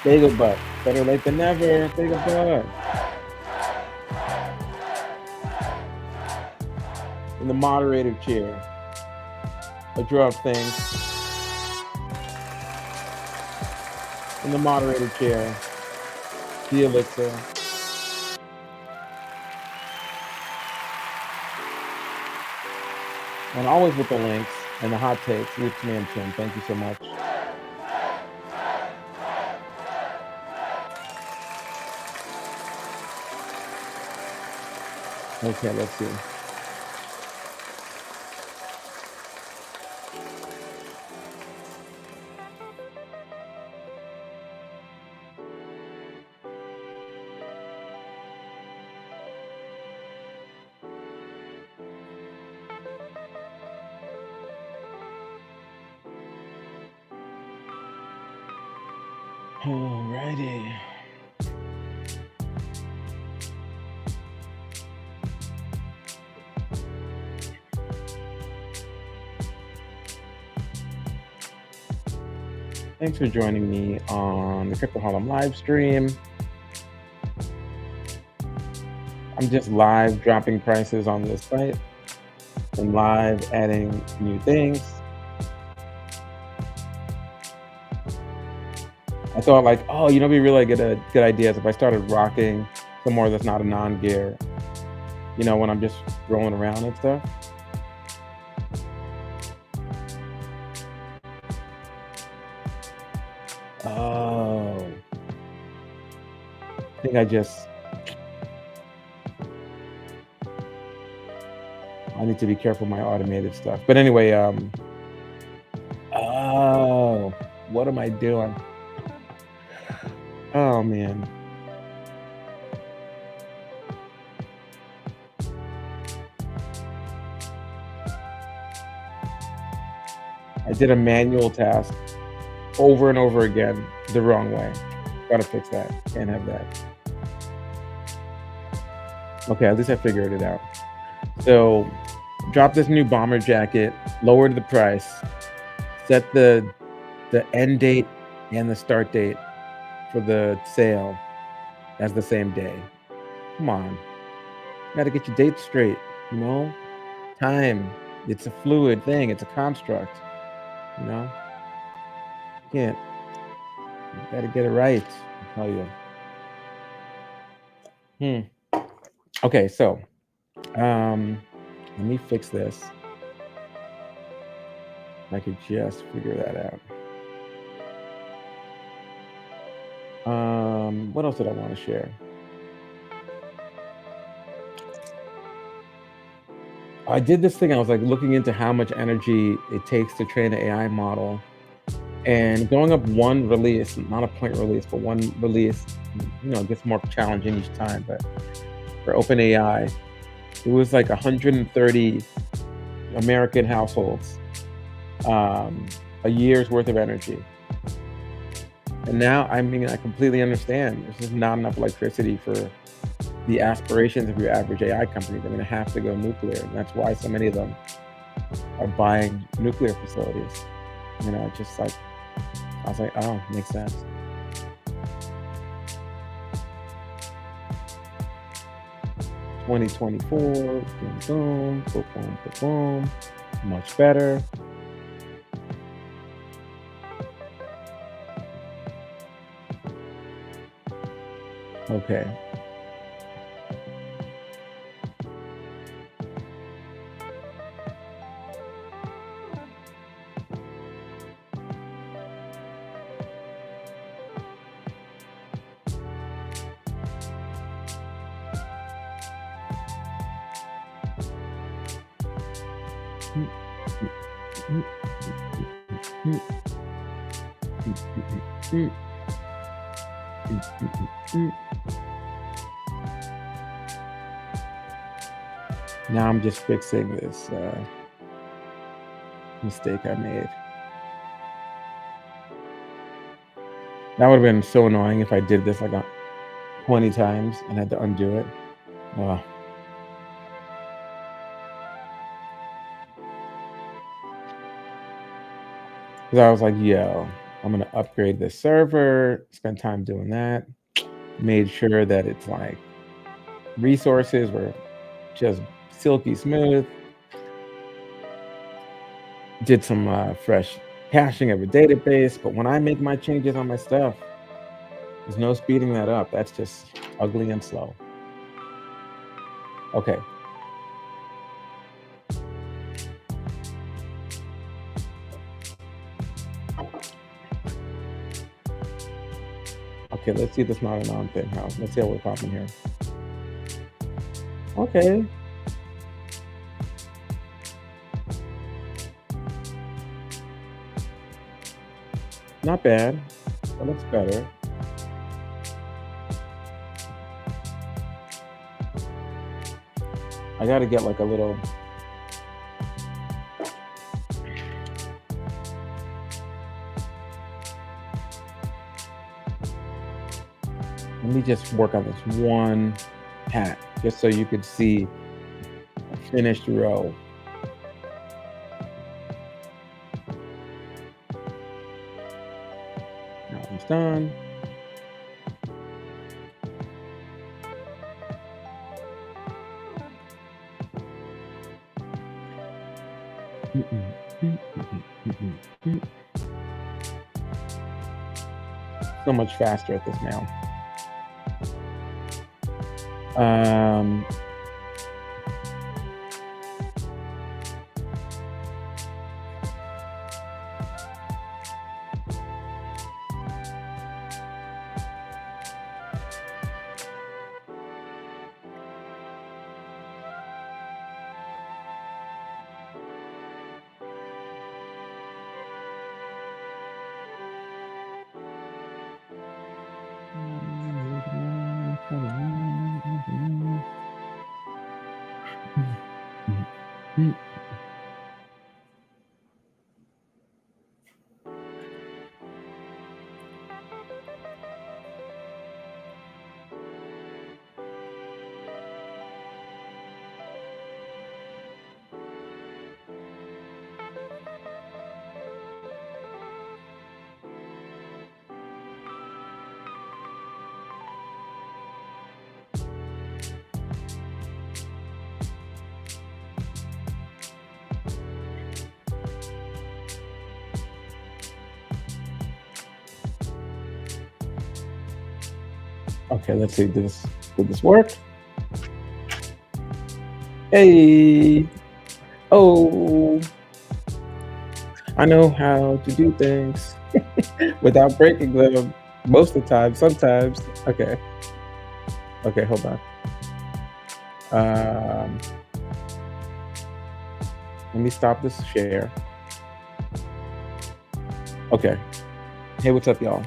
Bagel butt. Better late than never. Bagel butt. In the moderator chair. I draw up things. In the moderator chair. The elixir. And always with the links and the hot takes. Roots Mansion. Thank you so much. Okay, let's see. Alrighty. Thanks for joining me on the Crypto Harlem live stream. I'm just live dropping prices on this site and live adding new things. I thought like, oh, it'd be really good idea if I started rocking some more that's not a non-gear, when I'm just rolling around and stuff. Oh. I think I need to be careful with my automated stuff. But anyway, oh, what am I doing? Oh man, I did a manual task over and over again the wrong way. Gotta fix that. Can't have that. Okay, at least I figured it out. So, drop this new bomber jacket, lowered the price, set the end date and the start date for the sale as the same day. Come on, you gotta get your dates straight. You know, time. It's a fluid thing. It's a construct. You know, you can't. You gotta get it right. I tell you. Hmm. Okay, so let me fix this. I could just figure that out. What else did I want to share? I did this thing. I was like looking into how much energy it takes to train an AI model, and going up one release, not a point release, but one release, gets more challenging each time. But for OpenAI, it was like 130 American households, um, a year's worth of energy. And now, I mean, I completely understand. There's just not enough electricity for the aspirations of your average AI company. They're going to have to go nuclear. And that's why so many of them are buying nuclear facilities. Just like, I was like, oh, makes sense. "2024, boom, boom, boom, boom, boom, boom, much better." Okay. Now I'm just fixing this mistake I made. That would have been so annoying if I did this like 20 times and had to undo it. Oh. 'Cause I was like, yo, I'm gonna upgrade this server, spend time doing that, made sure that it's like resources were just silky smooth, did some fresh caching of a database. But when I make my changes on my stuff, there's no speeding that up. That's just ugly and slow. Okay. Okay, let's see this not a non thing. Let's see how we're popping here. Okay. Not bad. That looks better. I gotta get like a little. Let me just work on this one hat, just so you could see a finished row. Now it's done. So much faster at this now. Um, Mm. Okay, let's see. Did this work? Hey, oh, I know how to do things without breaking them most of the time. Sometimes. Okay, okay, hold on. Um, Let me stop this share. Okay. Hey, what's up, y'all?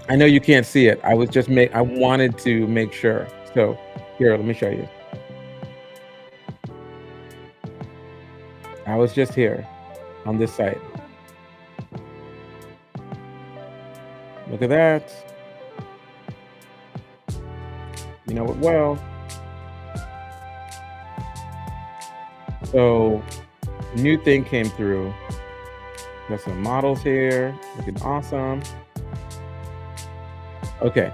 I know you can't see it. I wanted to make sure. So here, let me show you. I was just here on this site. Look at that. You know it well. So new thing came through. Got some models here, looking awesome. Okay,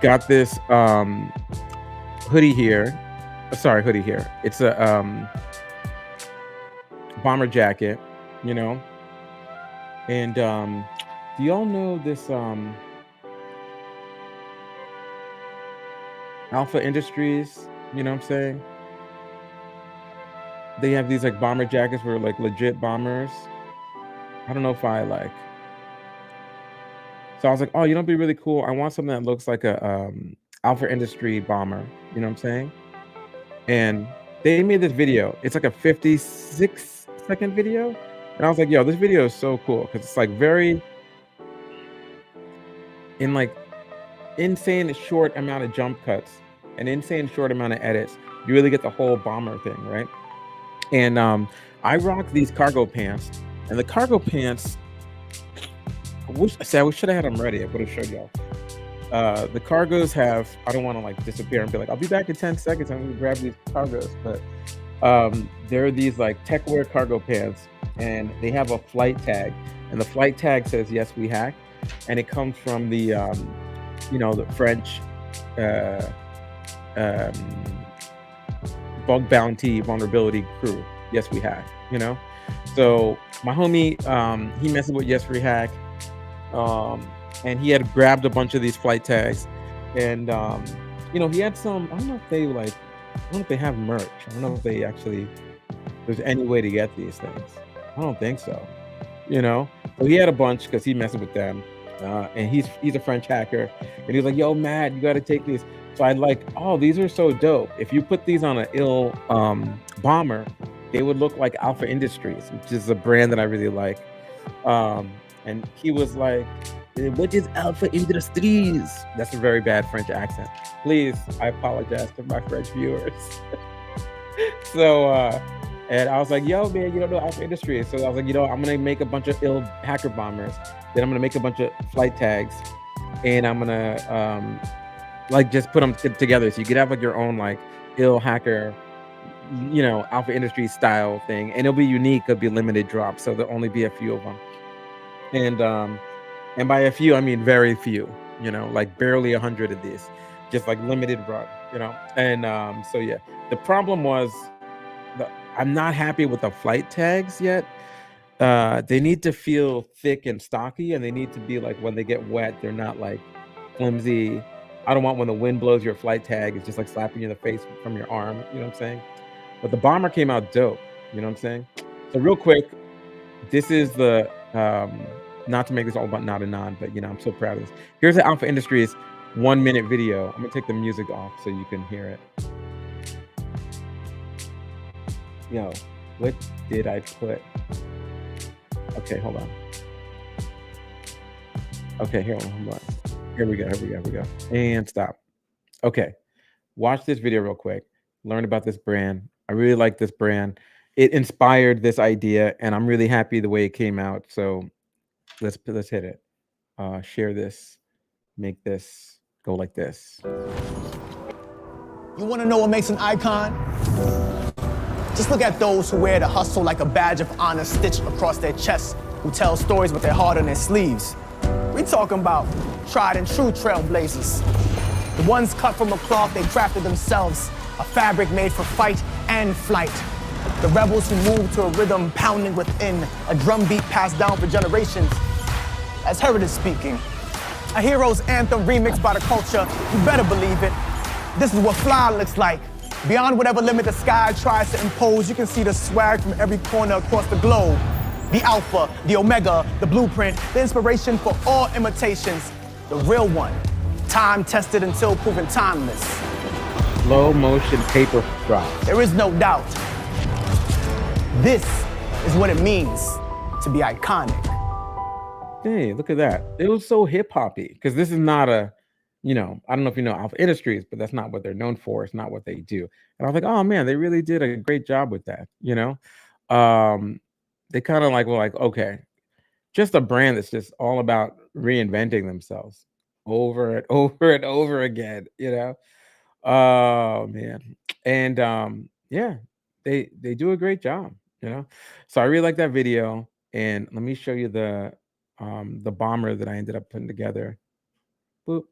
got this hoodie here. Sorry, hoodie here. It's a bomber jacket, you know. And do y'all know this Alpha Industries? You know what I'm saying? They have these like bomber jackets where like legit bombers. I don't know if I like. So I was like, oh, you know, it'd be really cool. I want something that looks like a Alpha Industry bomber. You know what I'm saying? And they made this video. It's like a 56-second video. And I was like, yo, this video is so cool because it's like very in like insane short amount of jump cuts, an insane short amount of edits. You really get the whole bomber thing, right? And I rock these cargo pants, and the cargo pants. I should have had them ready. I would have showed y'all. The cargos have. I don't want to like disappear and be like, I'll be back in 10 seconds. I'm gonna grab these cargos, but there are these like tech wear cargo pants, and they have a flight tag, and the flight tag says "Yes, we hack," and it comes from the the French uh, um, bug bounty vulnerability crew. Yes, we hack. So my homie, he messes with Yes, we hack, um, and he had grabbed a bunch of these flight tags, and he had some. I don't know if they like. I don't know if they have merch. I don't know if they actually there's any way to get these things. I don't think so. You know, so he had a bunch because he messed with them, and he's a French hacker, and he was like, "Yo, Matt, you got to take these." So I like, oh, these are so dope. If you put these on an ill bomber, they would look like Alpha Industries, which is a brand that I really like. And he was like, "What is Alpha Industries?" That's a very bad French accent. Please, I apologize to my French viewers. So, and I was like, yo, man, you don't know Alpha Industries. So I was like, I'm going to make a bunch of ill hacker bombers. Then I'm going to make a bunch of flight tags. And I'm going to, like, just put them together. So you could have, like, your own, like, ill hacker, Alpha Industries style thing. And it'll be unique. It'll be limited drop. So there'll only be a few of them. And by a few, I mean very few, like barely 100 of these. Just, like, limited run, And so, yeah. The problem was, I'm not happy with the flight tags yet. They need to feel thick and stocky, and they need to be like when they get wet, they're not like flimsy. I don't want when the wind blows your flight tag, it's just like slapping you in the face from your arm. You know what I'm saying? But the bomber came out dope. You know what I'm saying? So real quick, this is the not to make this all about not a non, but I'm so proud of this. Here's the Alpha Industries 1-minute video. I'm gonna take the music off so you can hear it. Yo, what did I put? Okay, hold on. Okay, hold on. Here we go. And stop. Okay, watch this video real quick. Learn about this brand. I really like this brand. It inspired this idea, and I'm really happy the way it came out. So let's hit it. Share this. Make this go like this. You want to know what makes an icon? Just look at those who wear the hustle like a badge of honor stitched across their chests, who tell stories with their heart on their sleeves. We talking about tried and true trailblazers. The ones cut from a cloth they crafted themselves, a fabric made for fight and flight. The rebels who move to a rhythm pounding within, a drumbeat passed down for generations. As Heritage speaking, a hero's anthem remixed by the culture, you better believe it. This is what fly looks like. Beyond whatever limit the sky tries to impose, you can see the swag from every corner across the globe. The alpha, the omega, the blueprint, the inspiration for all imitations. The real one, time tested until proven timeless. Slow motion paper drop. There is no doubt. This is what it means to be iconic. Hey, look at that. It was so hip hoppy because this is not a, I don't know if you know Alpha Industries, but that's not what they're known for. It's not what they do. And I was like, oh man, they really did a great job with that. They kind of like were like, okay, just a brand that's just all about reinventing themselves over and over and over again. Oh man, and yeah, they do a great job. So I really like that video, and let me show you the bomber that I ended up putting together. Boop.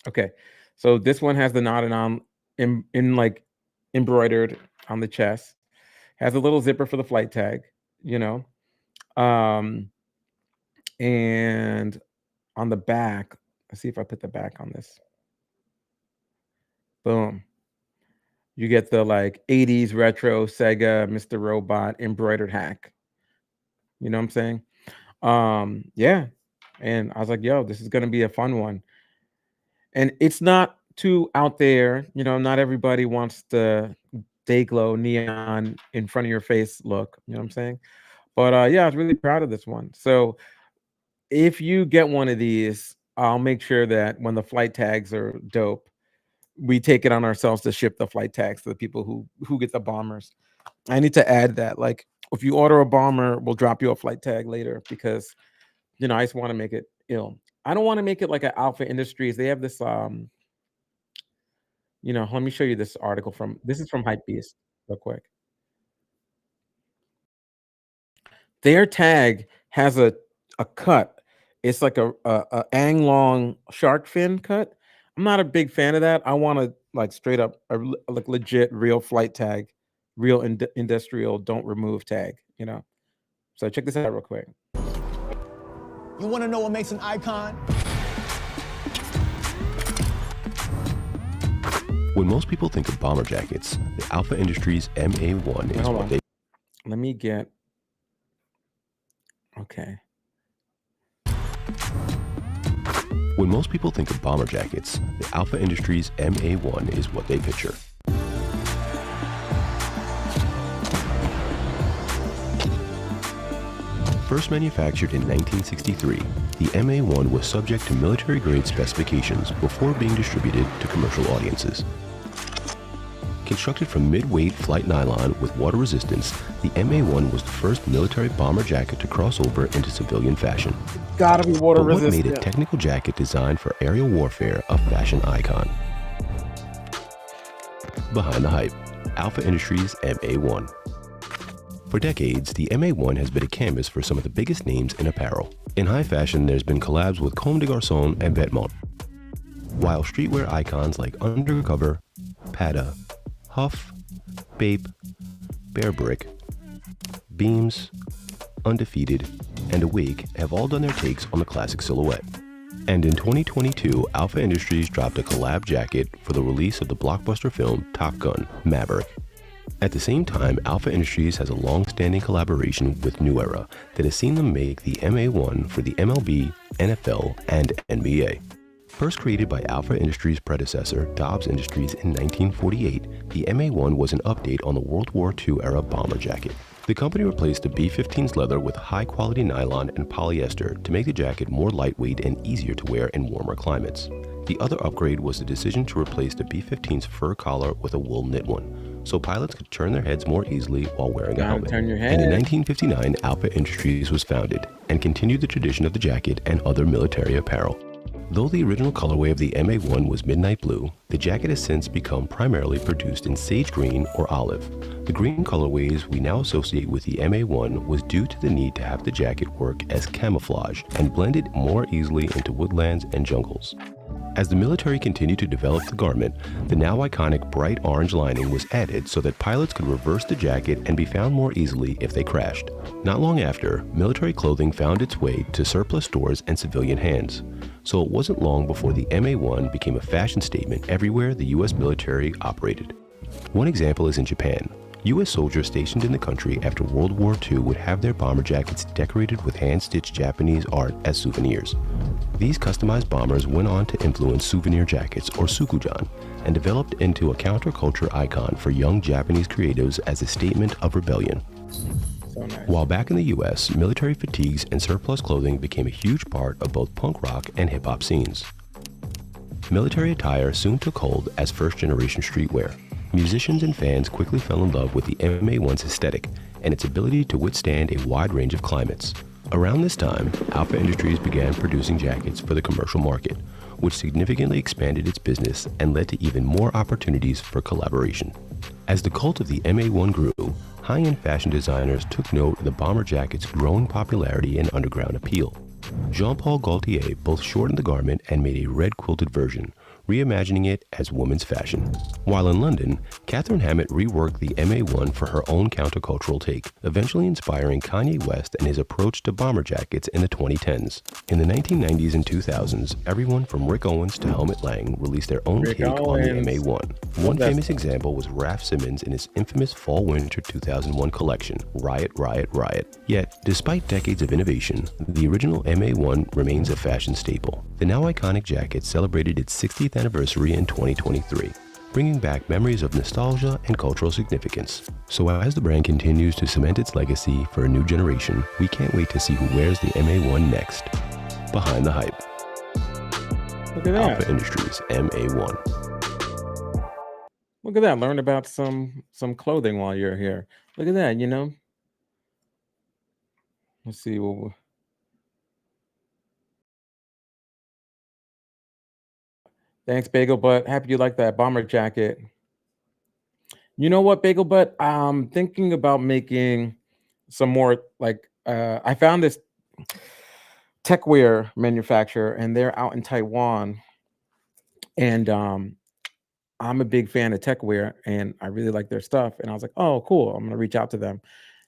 Okay, so this one has the knotted on in like embroidered on the chest, has a little zipper for the flight tag, um, and on the back, let's see if I put the back on this. Boom. You get the like 80s retro Sega Mr. Robot embroidered hack. You know what I'm saying? Yeah. And I was like, yo, this is gonna be a fun one. And it's not too out there, not everybody wants the day glow neon in front of your face look, you know what I'm saying? But yeah, I was really proud of this one. So if you get one of these, I'll make sure that when the flight tags are dope, we take it on ourselves to ship the flight tags to the people who get the bombers. I need to add that, like, if you order a bomber, we'll drop you a flight tag later because, I just want to make it ill. I don't want to make it like an Alpha Industries. They have this, let me show you this article this is from Hypebeast real quick. Their tag has a cut. It's like a ang long shark fin cut. I'm not a big fan of that. I want to like straight up like legit real flight tag, real industrial don't remove tag, So check this out real quick. You want to know what makes an icon? When most people think of bomber jackets, the Alpha Industries MA1 is what they... Let me get... Okay. When most people think of bomber jackets, the Alpha Industries MA1 is what they picture. First manufactured in 1963, the MA1 was subject to military-grade specifications before being distributed to commercial audiences. Constructed from mid-weight flight nylon with water resistance, the MA1 was the first military bomber jacket to cross over into civilian fashion. Gotta be water resistant. What made a technical jacket designed for aerial warfare a fashion icon? Behind the hype, Alpha Industries MA1. For decades, the MA1 has been a canvas for some of the biggest names in apparel. In high fashion, there's been collabs with Comme des Garçons and Vetements, while streetwear icons like Undercover, Prada, Huff, Bape, Bearbrick, Beams, Undefeated, and Awake have all done their takes on the classic silhouette. And in 2022, Alpha Industries dropped a collab jacket for the release of the blockbuster film Top Gun: Maverick. At the same time, Alpha Industries has a long-standing collaboration with New Era that has seen them make the MA1 for the MLB, NFL, and NBA. First created by Alpha Industries' predecessor, Dobbs Industries, in 1948, the MA1 was an update on the World War II era bomber jacket. The company replaced the B-15's leather with high-quality nylon and polyester to make the jacket more lightweight and easier to wear in warmer climates. The other upgrade was the decision to replace the B-15's fur collar with a wool knit one, so pilots could turn their heads more easily while wearing a Gotta helmet. turn your And in head. 1959, Alpha Industries was founded and continued the tradition of the jacket and other military apparel. Though the original colorway of the MA1 was midnight blue, the jacket has since become primarily produced in sage green or olive. The green colorways we now associate with the MA1 was due to the need to have the jacket work as camouflage and blend it more easily into woodlands and jungles. As the military continued to develop the garment, the now iconic bright orange lining was added so that pilots could reverse the jacket and be found more easily if they crashed. Not long after, military clothing found its way to surplus stores and civilian hands. So it wasn't long before the MA1 became a fashion statement everywhere the US military operated. One example is in Japan. US soldiers stationed in the country after World War II would have their bomber jackets decorated with hand-stitched Japanese art as souvenirs. These customized bombers went on to influence souvenir jackets, or sukujan, and developed into a counterculture icon for young Japanese creatives as a statement of rebellion. So nice. While back in the US, military fatigues and surplus clothing became a huge part of both punk rock and hip-hop scenes. Military attire soon took hold as first-generation streetwear. Musicians and fans quickly fell in love with the MA1's aesthetic and its ability to withstand a wide range of climates. Around this time, Alpha Industries began producing jackets for the commercial market, which significantly expanded its business and led to even more opportunities for collaboration. As the cult of the MA1 grew, high-end fashion designers took note of the bomber jacket's growing popularity and underground appeal. Jean-Paul Gaultier both shortened the garment and made a red quilted version, reimagining it as women's fashion. While in London, Catherine Hammett reworked the MA1 for her own countercultural take, eventually inspiring Kanye West and his approach to bomber jackets in the 2010s. In the 1990s and 2000s, everyone from Rick Owens to Helmut Lang released their own Rick take on the Owens. MA1. One famous example was Raf Simons in his infamous Fall-Winter 2001 collection, Riot, Riot, Riot. Yet, despite decades of innovation, the original MA1 remains a fashion staple. The now iconic jacket celebrated its 60th anniversary in 2023, bringing back memories of nostalgia and cultural significance. So as the brand continues to cement its legacy for a new generation, we can't wait to see who wears the MA1 next. Behind the hype. Look at that. Alpha Industries MA1. Look at that. Learn about some clothing while you're here. Look at that, you know. Let's see. Thanks, Bagel Butt. Happy you like that bomber jacket. You know what, Bagel Butt? I'm thinking about making some more like I found this techwear manufacturer and they're out in Taiwan. And I'm a big fan of techwear and I really like their stuff. And I was like, oh, cool. I'm gonna reach out to them.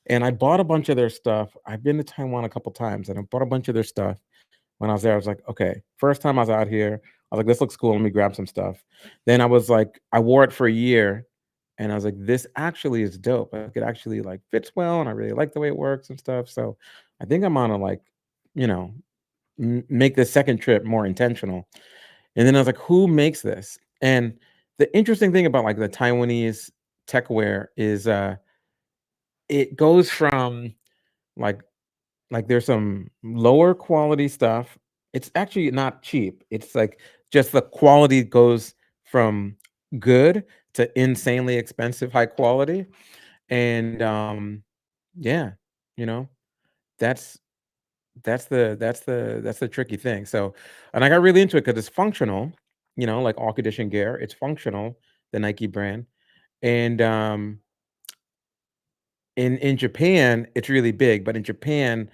And I bought a bunch of their stuff. I've been to Taiwan a couple times and I bought a bunch of their stuff. When I was there, I was like, okay, first time I was out here, I was like, this looks cool. Let me grab some stuff. Then I was like, I wore it for a year and I was like, this actually is dope. Like it actually like fits well and I really like the way it works and stuff. So I think I'm gonna like, you know, make this second trip more intentional. And then I was like, who makes this? And the interesting thing about like the Taiwanese techwear is it goes from like there's some lower quality stuff. It's actually not cheap. It's like just the quality goes from good to insanely expensive high quality. And yeah, you know, that's that's the tricky thing. So, and I got really into it because it's functional, you know, like all conditioned gear. It's functional, the Nike brand. And in Japan, it's really big, but in Japan,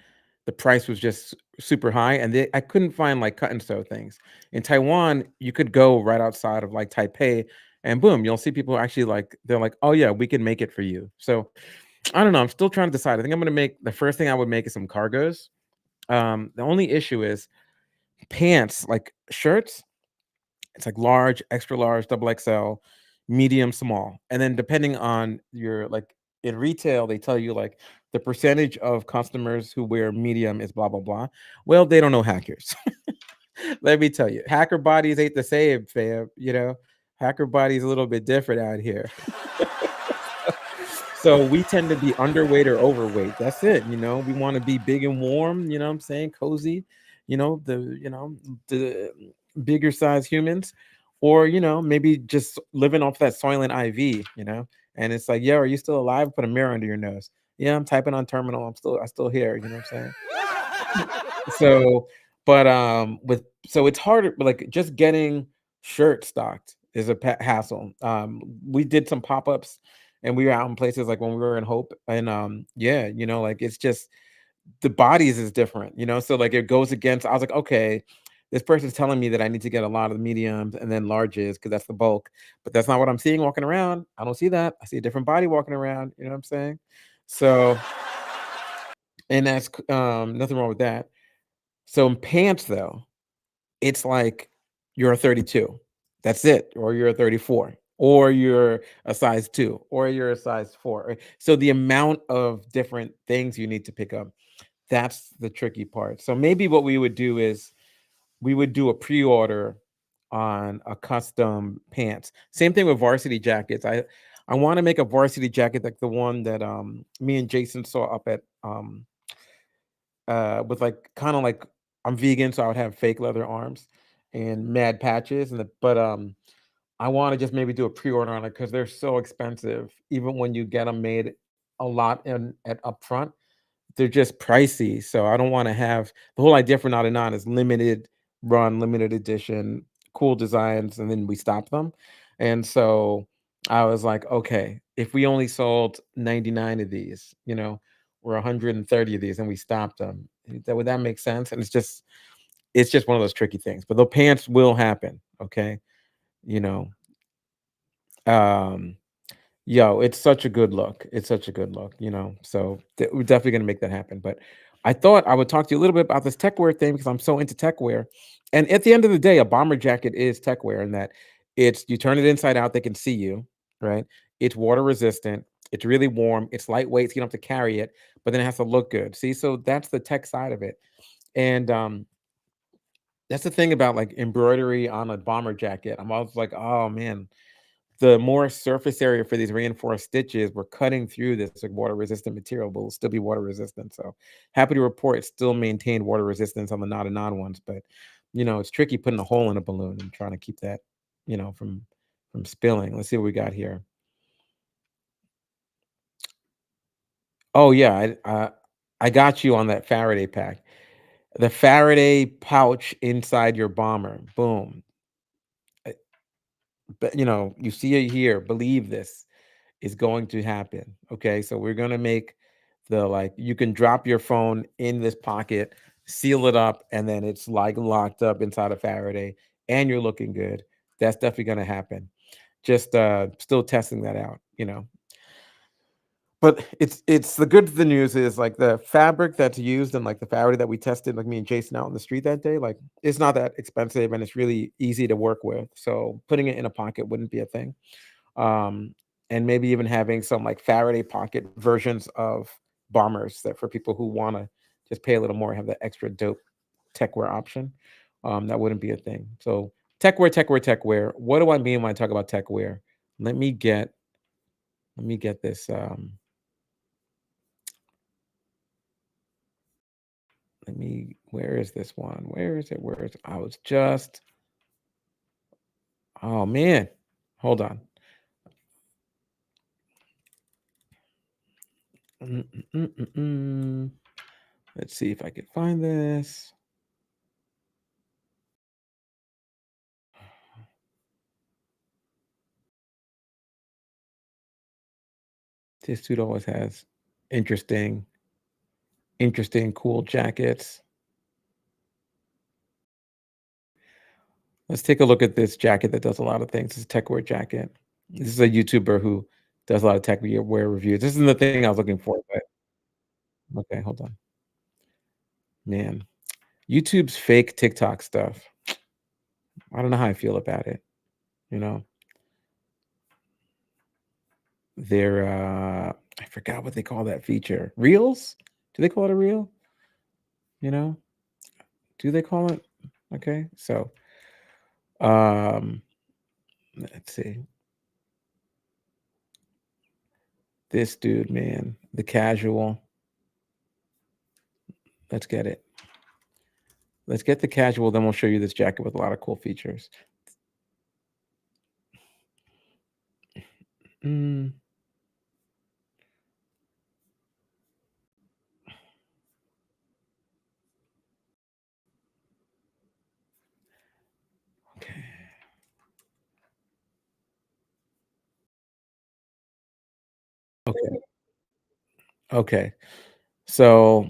the price was just super high, and I couldn't find like cut and sew things. In Taiwan, you could go right outside of like Taipei, and boom, you'll see people actually like they're like, oh yeah, we can make it for you. So I don't know. I'm still trying to decide. I think I'm gonna make the first thing I would make is some cargos. The only issue is pants, like shirts. It's like large, extra large, double XL, medium, small. And then depending on your like in retail, they tell you like the percentage of customers who wear medium is blah blah blah. Well, they don't know hackers. Let me tell you, hacker bodies ain't the same, fam. You know, hacker bodies a little bit different out here. So we tend to be underweight or overweight. That's it. You know, we want to be big and warm. You know what I'm saying? Cozy. You know the bigger size humans, or maybe just living off that Soylent IV, and it's like, yo, are you still alive? Put a mirror under your nose. Yeah, I'm typing on terminal. I still here. You know what I'm saying? So, but with so it's harder. Like just getting shirt stocked is a hassle. We did some pop ups, and we were out in places like when we were in Hope, and yeah, like it's just the bodies is different, so like it goes against. I was like, okay, this person's telling me that I need to get a lot of the mediums and then larges because that's the bulk, but that's not what I'm seeing walking around. I don't see that. I see a different body walking around. You know what I'm saying? So, and that's nothing wrong with that. So in pants though, it's like you're a 32. That's it. Or you're a 34. Or you're a size 2. Or you're a size 4. Right? So the amount of different things you need to pick up, that's the tricky part. So maybe what we would do is we would do a pre-order on a custom pants. Same thing with varsity jackets. I want to make a varsity jacket like the one that me and Jason saw up at with like kind of like I'm vegan, so I would have fake leather arms and mad patches, but I want to just maybe do a pre-order on it because they're so expensive. Even when you get them made a lot in at upfront, they're just pricey. So I don't want to have the whole idea for Not a Non is limited run, limited edition, cool designs, and then we stop them. And so I was like, okay, if we only sold 99 of these, or 130 of these, and we stopped them, would that make sense? And it's just one of those tricky things. But the pants will happen. Okay. You know, um, Yo, it's such a good look. It's such a good look, So we're definitely gonna make that happen. But I thought I would talk to you a little bit about this tech wear thing because I'm so into tech wear. And at the end of the day, a bomber jacket is tech wear in that it's you turn it inside out, they can see you, right? It's water resistant, it's really warm, it's lightweight, so you don't have to carry it, but then it has to look good. See, so that's the tech side of it. And that's the thing about like embroidery on a bomber jacket. I'm always like, oh man, the more surface area for these reinforced stitches, we're cutting through this like water resistant material, but will still be water resistant. So happy to report it still maintained water resistance on the not a non ones, but it's tricky putting a hole in a balloon and trying to keep that, from spilling. Let's see what we got here. Oh yeah, I got you on that Faraday pack. The Faraday pouch inside your bomber. Boom. I- But you see it here. Believe this is going to happen. Okay. So we're going to make the like, you can drop your phone in this pocket, seal it up, and then it's like locked up inside a Faraday and you're looking good. That's definitely going to happen. Just still testing that out, But it's the news is like the fabric that's used and like the Faraday that we tested, like me and Jason out in the street that day, like it's not that expensive and it's really easy to work with. So putting it in a pocket wouldn't be a thing. um, and maybe even having some like Faraday pocket versions of bombers that for people who want to just pay a little more, have that extra dope techwear option. That wouldn't be a thing. So techwear, techwear, techwear. What do I mean when I talk about techwear? Let me get let me get this. Where is this one? Where is it? Where is it? I was just oh man. Hold on. Mm, mm, mm, mm, mm. Let's see if I can find this. This dude always has interesting, cool jackets. Let's take a look at this jacket that does a lot of things. This is a techwear jacket. This is a YouTuber who does a lot of tech wear reviews. This isn't the thing I was looking for, but okay, hold on. Man, YouTube's fake TikTok stuff. I don't know how I feel about it. You know, they're I forgot what they call that feature. Reels? Do they call it a reel? You know, do they call it? Okay, so um, let's see. This dude, man, the casual. Let's get it. Let's get the casual, then we'll show you this jacket with a lot of cool features. Mm. Okay. Okay. Okay. So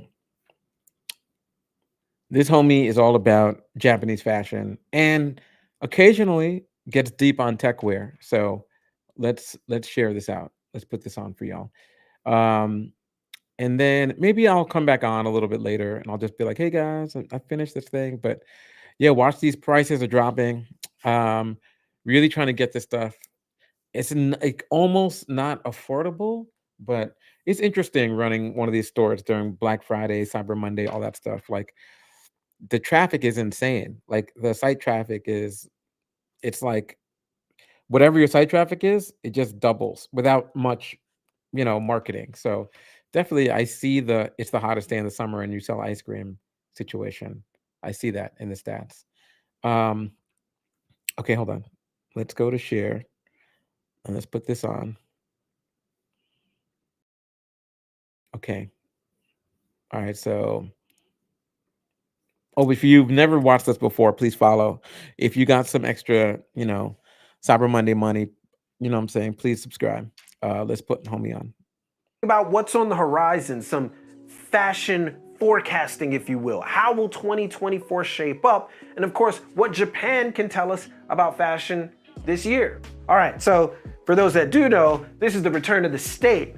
this homie is all about Japanese fashion and occasionally gets deep on tech wear. So let's share this out. Let's put this on for y'all. Um, and then maybe I'll come back on a little bit later and I'll just be like, hey guys, I finished this thing. But yeah, watch these prices are dropping. Um, really trying to get this stuff. It's like almost not affordable, but it's interesting running one of these stores during Black Friday, Cyber Monday, all that stuff. Like the traffic is insane. Like the site traffic is, it's like whatever your site traffic is, it just doubles without much, marketing. So definitely I see the it's the hottest day in the summer and you sell ice cream situation. I see that in the stats. Um, okay, hold on. Let's go to share and let's put this on. Okay. All right. So, oh, if you've never watched this before, please follow. If you got some extra, Cyber Monday money, you know what I'm saying, please subscribe. Let's put homie on. About what's on the horizon, some fashion forecasting, if you will. How will 2024 shape up? And of course, what Japan can tell us about fashion this year. All right, so for those that do know, this is the return of the state.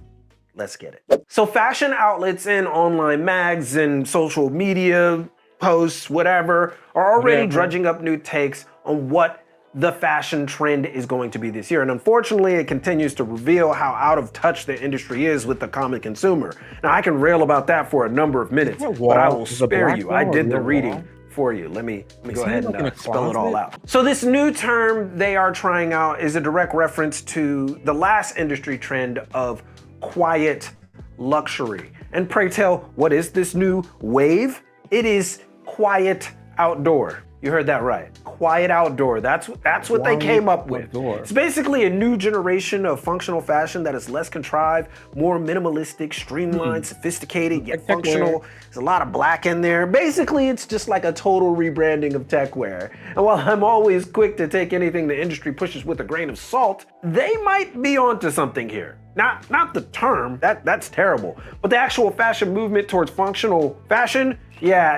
Let's get it. So fashion outlets and online mags and social media posts, whatever, are already drudging up new takes on what the fashion trend is going to be this year. And unfortunately, it continues to reveal how out of touch the industry is with the common consumer. Now, I can rail about that for a number of minutes, but I will spare you. I did the reading for you. Let me go ahead and spell it all out. So this new term they are trying out is a direct reference to the last industry trend of quiet luxury. And pray tell, what is this new wave? It is quiet outdoor. You heard that right. Quiet outdoor. That's what they came up with. It's basically a new generation of functional fashion that is less contrived, more minimalistic, streamlined, sophisticated, yet functional. There's a lot of black in there. Basically, it's just like a total rebranding of techwear. And while I'm always quick to take anything the industry pushes with a grain of salt, they might be onto something here. Not the term, that's terrible, but the actual fashion movement towards functional fashion, yeah,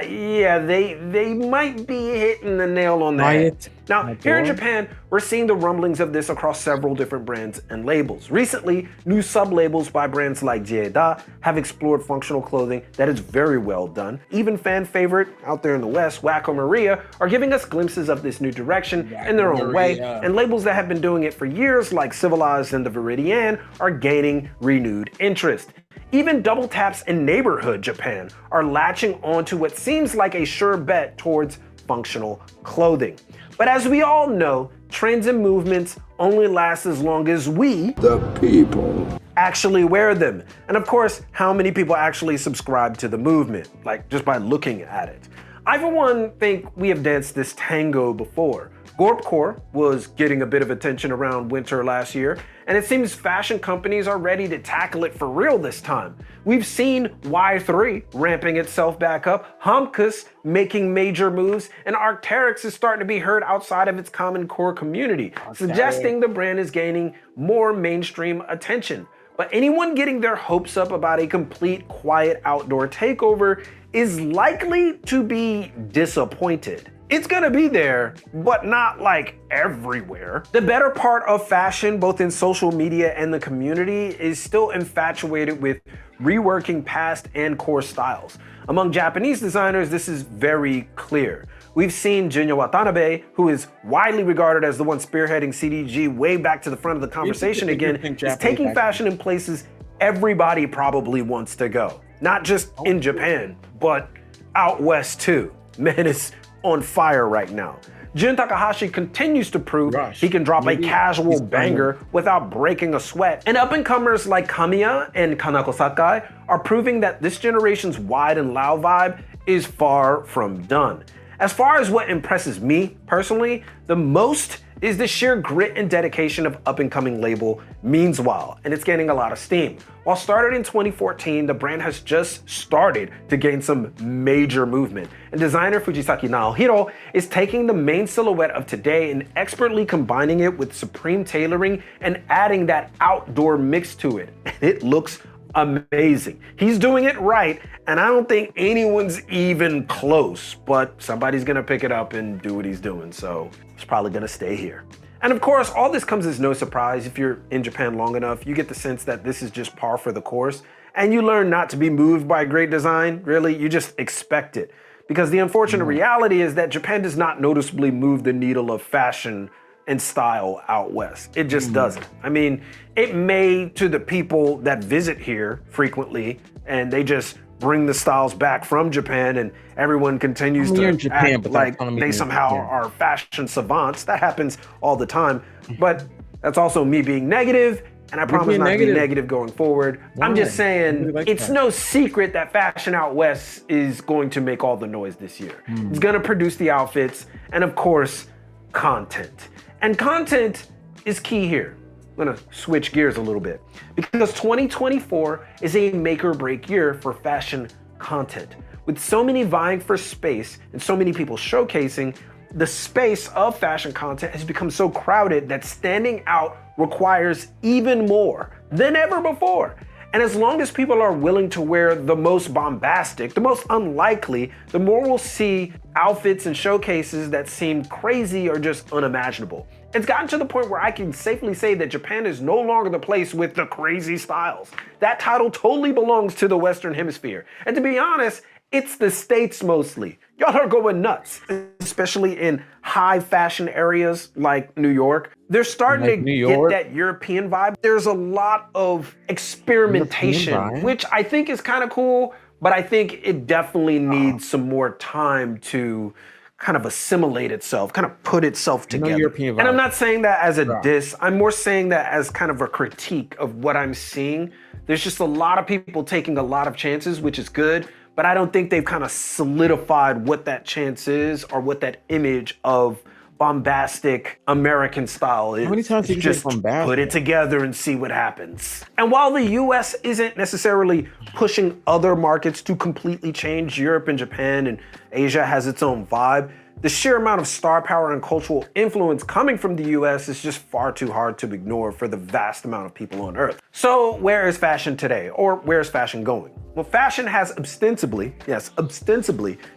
they might be hitting the nail on the head. Now, here in Japan, we're seeing the rumblings of this across several different brands and labels. Recently, new sub-labels by brands like Jieda have explored functional clothing that is very well done. Even fan favorite out there in the West, Wacko Maria, are giving us glimpses of this new direction in their own way, and labels that have been doing it for years, like Civilized and the Viridian, are gaining renewed interest. Even double taps in neighborhood Japan are latching onto what seems like a sure bet towards functional clothing. But as we all know, trends and movements only last as long as we, the people, actually wear them. And of course, how many people actually subscribe to the movement, like just by looking at it? I, for one, think we have danced this tango before. Gorpcore was getting a bit of attention around winter last year, and it seems fashion companies are ready to tackle it for real this time. We've seen Y3 ramping itself back up, Humkus making major moves, and Arc'teryx is starting to be heard outside of its common core community, suggesting the brand is gaining more mainstream attention. But anyone getting their hopes up about a complete quiet outdoor takeover is likely to be disappointed. It's gonna be there, but not like everywhere. The better part of fashion, both in social media and the community, is still infatuated with reworking past and core styles. Among Japanese designers, this is very clear. We've seen Junya Watanabe, who is widely regarded as the one spearheading CDG way back to the front of the conversation again, is taking fashion in places everybody probably wants to go. Not just in Japan, but out west too. Man is on fire right now. Jun Takahashi continues to prove he can drop a casual banger without breaking a sweat. And up-and-comers like Kamiya and Kanako Sakai are proving that this generation's wide and loud vibe is far from done. As far as what impresses me personally the most is the sheer grit and dedication of up-and-coming label Meanswhile, and it's gaining a lot of steam. While started in 2014, the brand has just started to gain some major movement, and designer Fujisaki Naohiro is taking the main silhouette of today and expertly combining it with supreme tailoring and adding that outdoor mix to it, and it looks amazing. He's doing it right, and I don't think anyone's even close, but somebody's gonna pick it up and do what he's doing, so it's probably gonna stay here. And of course, all this comes as no surprise. If you're in Japan long enough, you get the sense that this is just par for the course, and you learn not to be moved by great design, really, you just expect it. Because the unfortunate reality is that Japan does not noticeably move the needle of fashion and style out west. It just doesn't. I mean, it may to the people that visit here frequently, and they just bring the styles back from Japan, and everyone continues to act like they somehow are fashion savants. That happens all the time. But that's also me being negative, and I promise not to be negative going forward. I'm just saying, it's no secret that fashion out west is going to make all the noise this year. It's gonna produce the outfits, and of course, content. And content is key here. I'm gonna switch gears a little bit because 2024 is a make or break year for fashion content. With so many vying for space and so many people showcasing, the space of fashion content has become so crowded that standing out requires even more than ever before. And as long as people are willing to wear the most bombastic, the most unlikely, the more we'll see outfits and showcases that seem crazy or just unimaginable. It's gotten to the point where I can safely say that Japan is no longer the place with the crazy styles. That title totally belongs to the Western Hemisphere. And to be honest, it's the States mostly. Y'all are going nuts, especially in high fashion areas like New York. They're starting to get that European vibe. There's a lot of experimentation, which I think is kind of cool, but I think it definitely needs some more time to kind of assimilate itself, kind of put itself together. And I'm not saying that as a diss, I'm more saying that as kind of a critique of what I'm seeing. There's just a lot of people taking a lot of chances, which is good, but I don't think they've kind of solidified what that chance is or what that image of bombastic American style is. How many times did you just put it together and see what happens? And while the US isn't necessarily pushing other markets to completely change, Europe and Japan and Asia has its own vibe, the sheer amount of star power and cultural influence coming from the US is just far too hard to ignore for the vast amount of people on Earth. So where is fashion today? Or where is fashion going? Well, fashion has ostensibly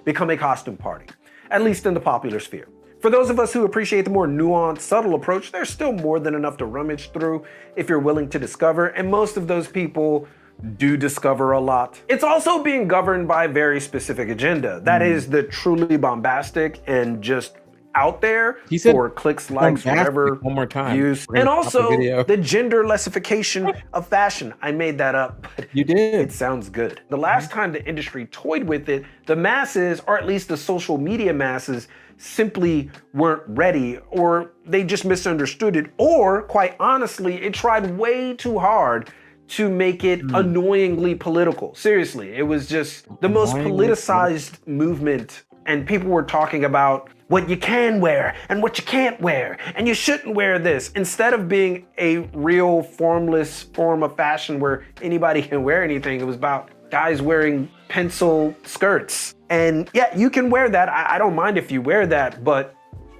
become a costume party, at least in the popular sphere. For those of us who appreciate the more nuanced, subtle approach, there's still more than enough to rummage through if you're willing to discover, and most of those people do discover a lot. It's also being governed by a very specific agenda. That is the truly bombastic and just out there for clicks, likes, whatever, one more time. Views. And also the gender lessification of fashion. I made that up, but you did. It sounds good. The last time the industry toyed with it, the masses, or at least the social media masses, simply weren't ready, or they just misunderstood it, or quite honestly, it tried way too hard to make it annoyingly political. Seriously, it was just the most politicized movement, and people were talking about what you can wear and what you can't wear, and you shouldn't wear this, instead of being a real formless form of fashion where anybody can wear anything. It was about guys wearing pencil skirts. And yeah, you can wear that. I don't mind if you wear that, but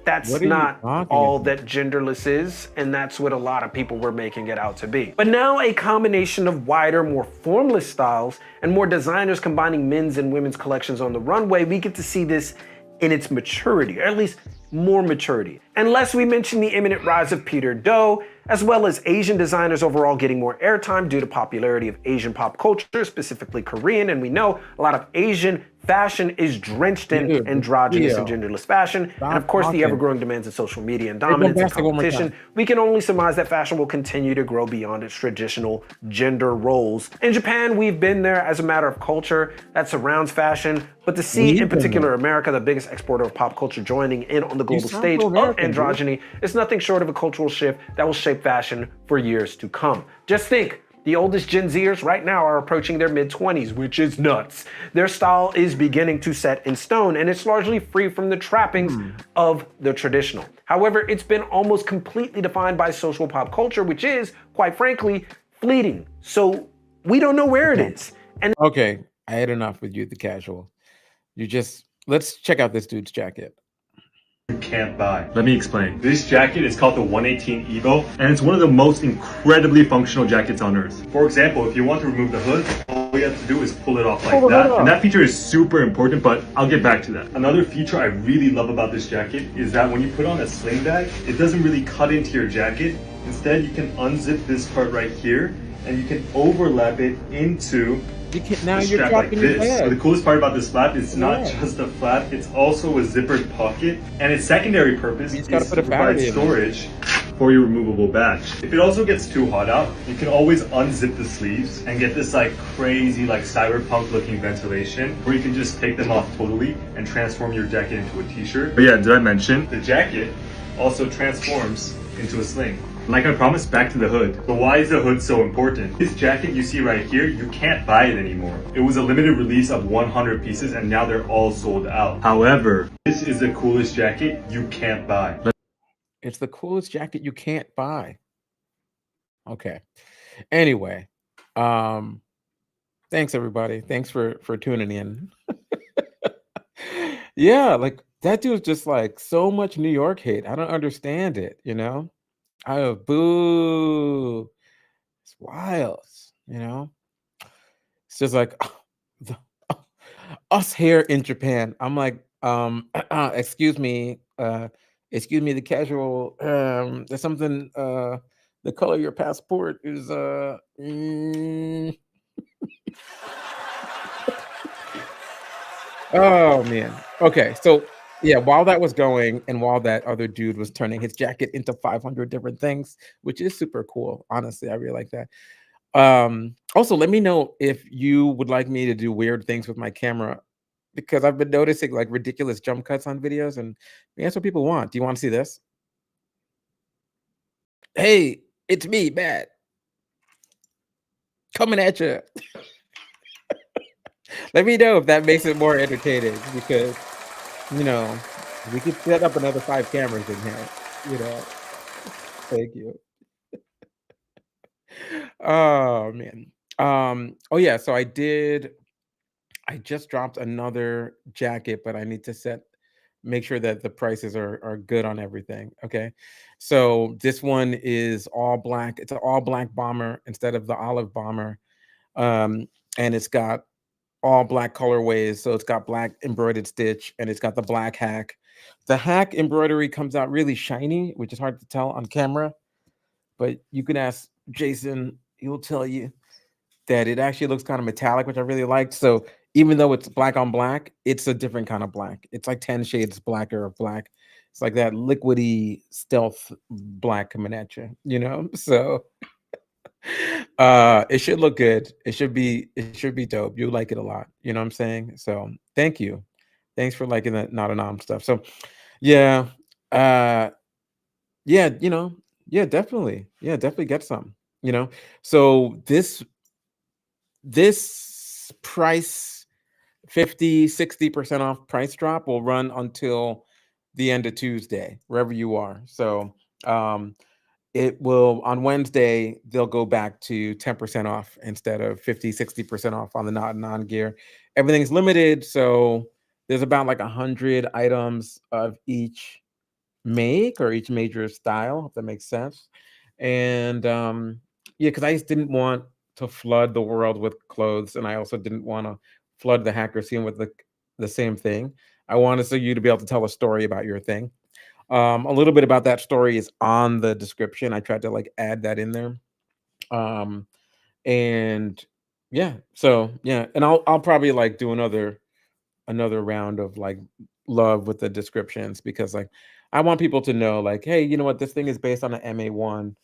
that's not all that genderless is, and that's what a lot of people were making it out to be. But now a combination of wider, more formless styles and more designers combining men's and women's collections on the runway, we get to see this in its maturity, or at least more maturity. Unless we mention the imminent rise of Peter Do, as well as Asian designers overall getting more airtime due to popularity of Asian pop culture, specifically Korean, and we know a lot of Asian fashion is drenched in androgynous and genderless fashion, and of course the ever-growing demands of social media and dominance and competition. We can only surmise that fashion will continue to grow beyond its traditional gender roles. In Japan, we've been there as a matter of culture that surrounds fashion, but to see, in particular, America, the biggest exporter of pop culture, joining in on the global stage of androgyny is nothing short of a cultural shift that will shape fashion for years to come. Just think, The oldest Gen Zers right now are approaching their mid-20s, which is nuts. Their style is beginning to set in stone, and it's largely free from the trappings of the traditional. However, it's been almost completely defined by social pop culture, which is, quite frankly, fleeting. So we don't know where it is. And Okay, I had enough with you, the casual. Let's check out this dude's jacket. Can't buy. Let me explain. This jacket is called the 118 Evo, and it's one of the most incredibly functional jackets on earth. For example, if you want to remove the hood, all you have to do is pull it off like that. And that feature is super important, but I'll get back to that. Another feature I really love about this jacket is that when you put on a sling bag, it doesn't really cut into your jacket. Instead, you can unzip this part right here, and you can overlap it into Now the you're strap like dropping your this. head. But the coolest part about this flap is not just a flap, it's also a zippered pocket, and its secondary purpose is gotta to put a provide battery in there. storage for your removable badge. If it also gets too hot out, you can always unzip the sleeves and get this like crazy like cyberpunk looking ventilation where you can just take them off totally and transform your jacket into a t-shirt. But yeah, did I mention the jacket also transforms into a sling? Like I promised, back to the hood. But why is the hood so important? This jacket you see right here, you can't buy it anymore. It was a limited release of 100 pieces and now they're all sold out. However, this is the coolest jacket you can't buy. It's the coolest jacket you can't buy. Okay. Anyway, thanks everybody. Thanks for tuning in. Yeah, like that dude's just like so much New York hate. I don't understand it, you know? Boo. It's wild, you know? It's just like the, us here in Japan. I'm like, excuse me, the casual, there's something, the color of your passport is, oh man. Okay, so yeah, while that was going and while that other dude was turning his jacket into 500 different things, which is super cool. Honestly, I really like that. Also, let me know if you would like me to do weird things with my camera because I've been noticing like ridiculous jump cuts on videos, and that's what people want. Do you want to see this? Hey, it's me, Matt, coming at you. Let me know if that makes it more entertaining because we could set up another 5 cameras in here. Thank you. Oh man. Oh yeah, so I just dropped another jacket, but I need to make sure that the prices are good on everything. Okay. So this one is all black. It's an all black bomber instead of the olive bomber. Um, and it's got all black colorways. So it's got black embroidered stitch and it's got the black hack. The hack embroidery comes out really shiny, which is hard to tell on camera, but you can ask Jason, he'll tell you that it actually looks kind of metallic, which I really liked. So even though it's black on black, it's a different kind of black. It's like 10 shades blacker of black. It's like that liquidy stealth black coming at you, So it should look good. It should be dope. You'll like it a lot. You know what I'm saying? So thank you. Thanks for liking that not anom stuff. So yeah. Yeah, yeah, definitely. Yeah, definitely get some, So this price 50-60% off price drop will run until the end of Tuesday, wherever you are. So it will on Wednesday, they'll go back to 10% off instead of 50-60% off on the non gear. Everything's limited, so there's about like 100 items of each make or each major style, if that makes sense. And yeah, because I just didn't want to flood the world with clothes, and I also didn't want to flood the hacker scene with the same thing. I wanted so you to be able to tell a story about your thing. A little bit about that story is on the description. I tried to like add that in there. And yeah, so yeah, and I'll probably like do another round of like love with the descriptions because like I want people to know like, hey, you know what, this thing is based on an MA1.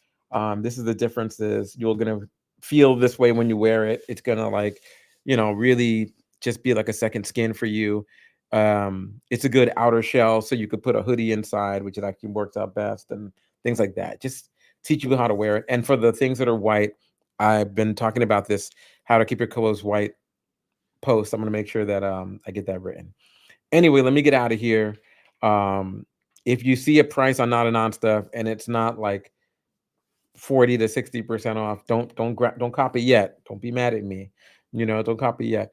This is the differences. You're gonna feel this way when you wear it. It's gonna like, really just be like a second skin for you. It's a good outer shell, so you could put a hoodie inside, which it actually works out best, and things like that. Just teach you how to wear it. And for the things that are white, I've been talking about this how to keep your clothes white post. I'm gonna make sure that I get that written. Anyway, let me get out of here. Um, if you see a price on Not Anon stuff and it's not like 40 to 60% off, don't copy yet. Don't be mad at me. Don't copy yet.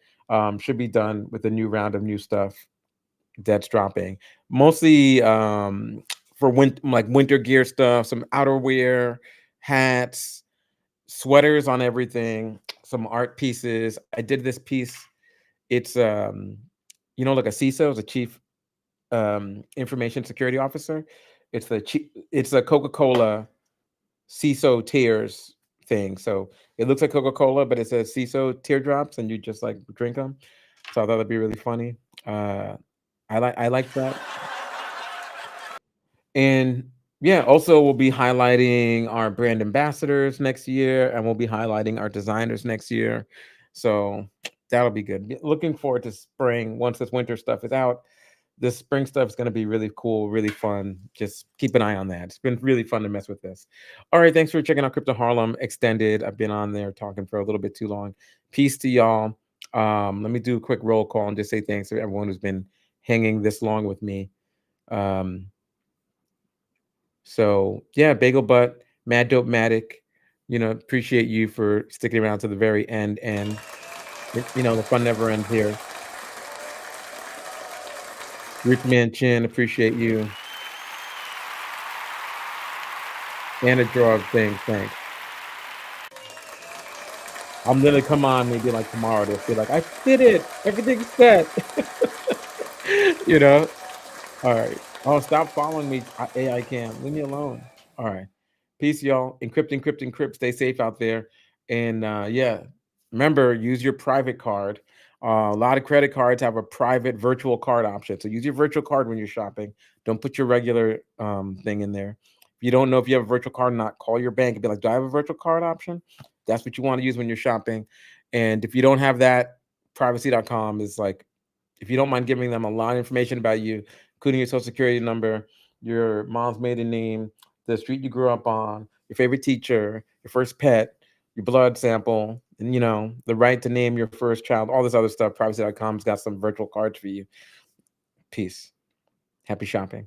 Should be done with a new round of new stuff that's dropping. Mostly for winter gear stuff, some outerwear, hats, sweaters on everything, some art pieces. I did this piece. It's like a CISO, is a chief information security officer. It's a Coca-Cola CISO tears thing. So it looks like Coca-Cola, but it says CISO teardrops, and you just like drink them. So I thought that'd be really funny. Uh, I like that. And yeah, also we'll be highlighting our brand ambassadors next year, and we'll be highlighting our designers next year. So that'll be good. Looking forward to spring once this winter stuff is out. This spring stuff is going to be really cool, really fun. Just keep an eye on that. It's been really fun to mess with this. All right, thanks for checking out Crypto Harlem Extended. I've been on there talking for a little bit too long. Peace to y'all. Let me do a quick roll call and just say thanks to everyone who's been hanging this long with me. So yeah, Bagel Butt, Mad Dope Matic, appreciate you for sticking around to the very end. And the fun never ends here. Rich Man Chin, appreciate you. And a draw of things, thanks. I'm gonna come on maybe like tomorrow to be like, I did it, everything's set. you know. All right. Oh, stop following me, AI Cam. Leave me alone. All right. Peace, y'all. Encrypt, encrypt, encrypt. Stay safe out there. And yeah, remember, use your private card. A lot of credit cards have a private virtual card option. So use your virtual card when you're shopping. Don't put your regular thing in there. If you don't know if you have a virtual card or not, call your bank and be like, do I have a virtual card option? That's what you want to use when you're shopping. And if you don't have that, privacy.com is like, if you don't mind giving them a lot of information about you, including your social security number, your mom's maiden name, the street you grew up on, your favorite teacher, your first pet, your blood sample, and the right to name your first child, all this other stuff. Privacy.com's got some virtual cards for you. Peace. Happy shopping.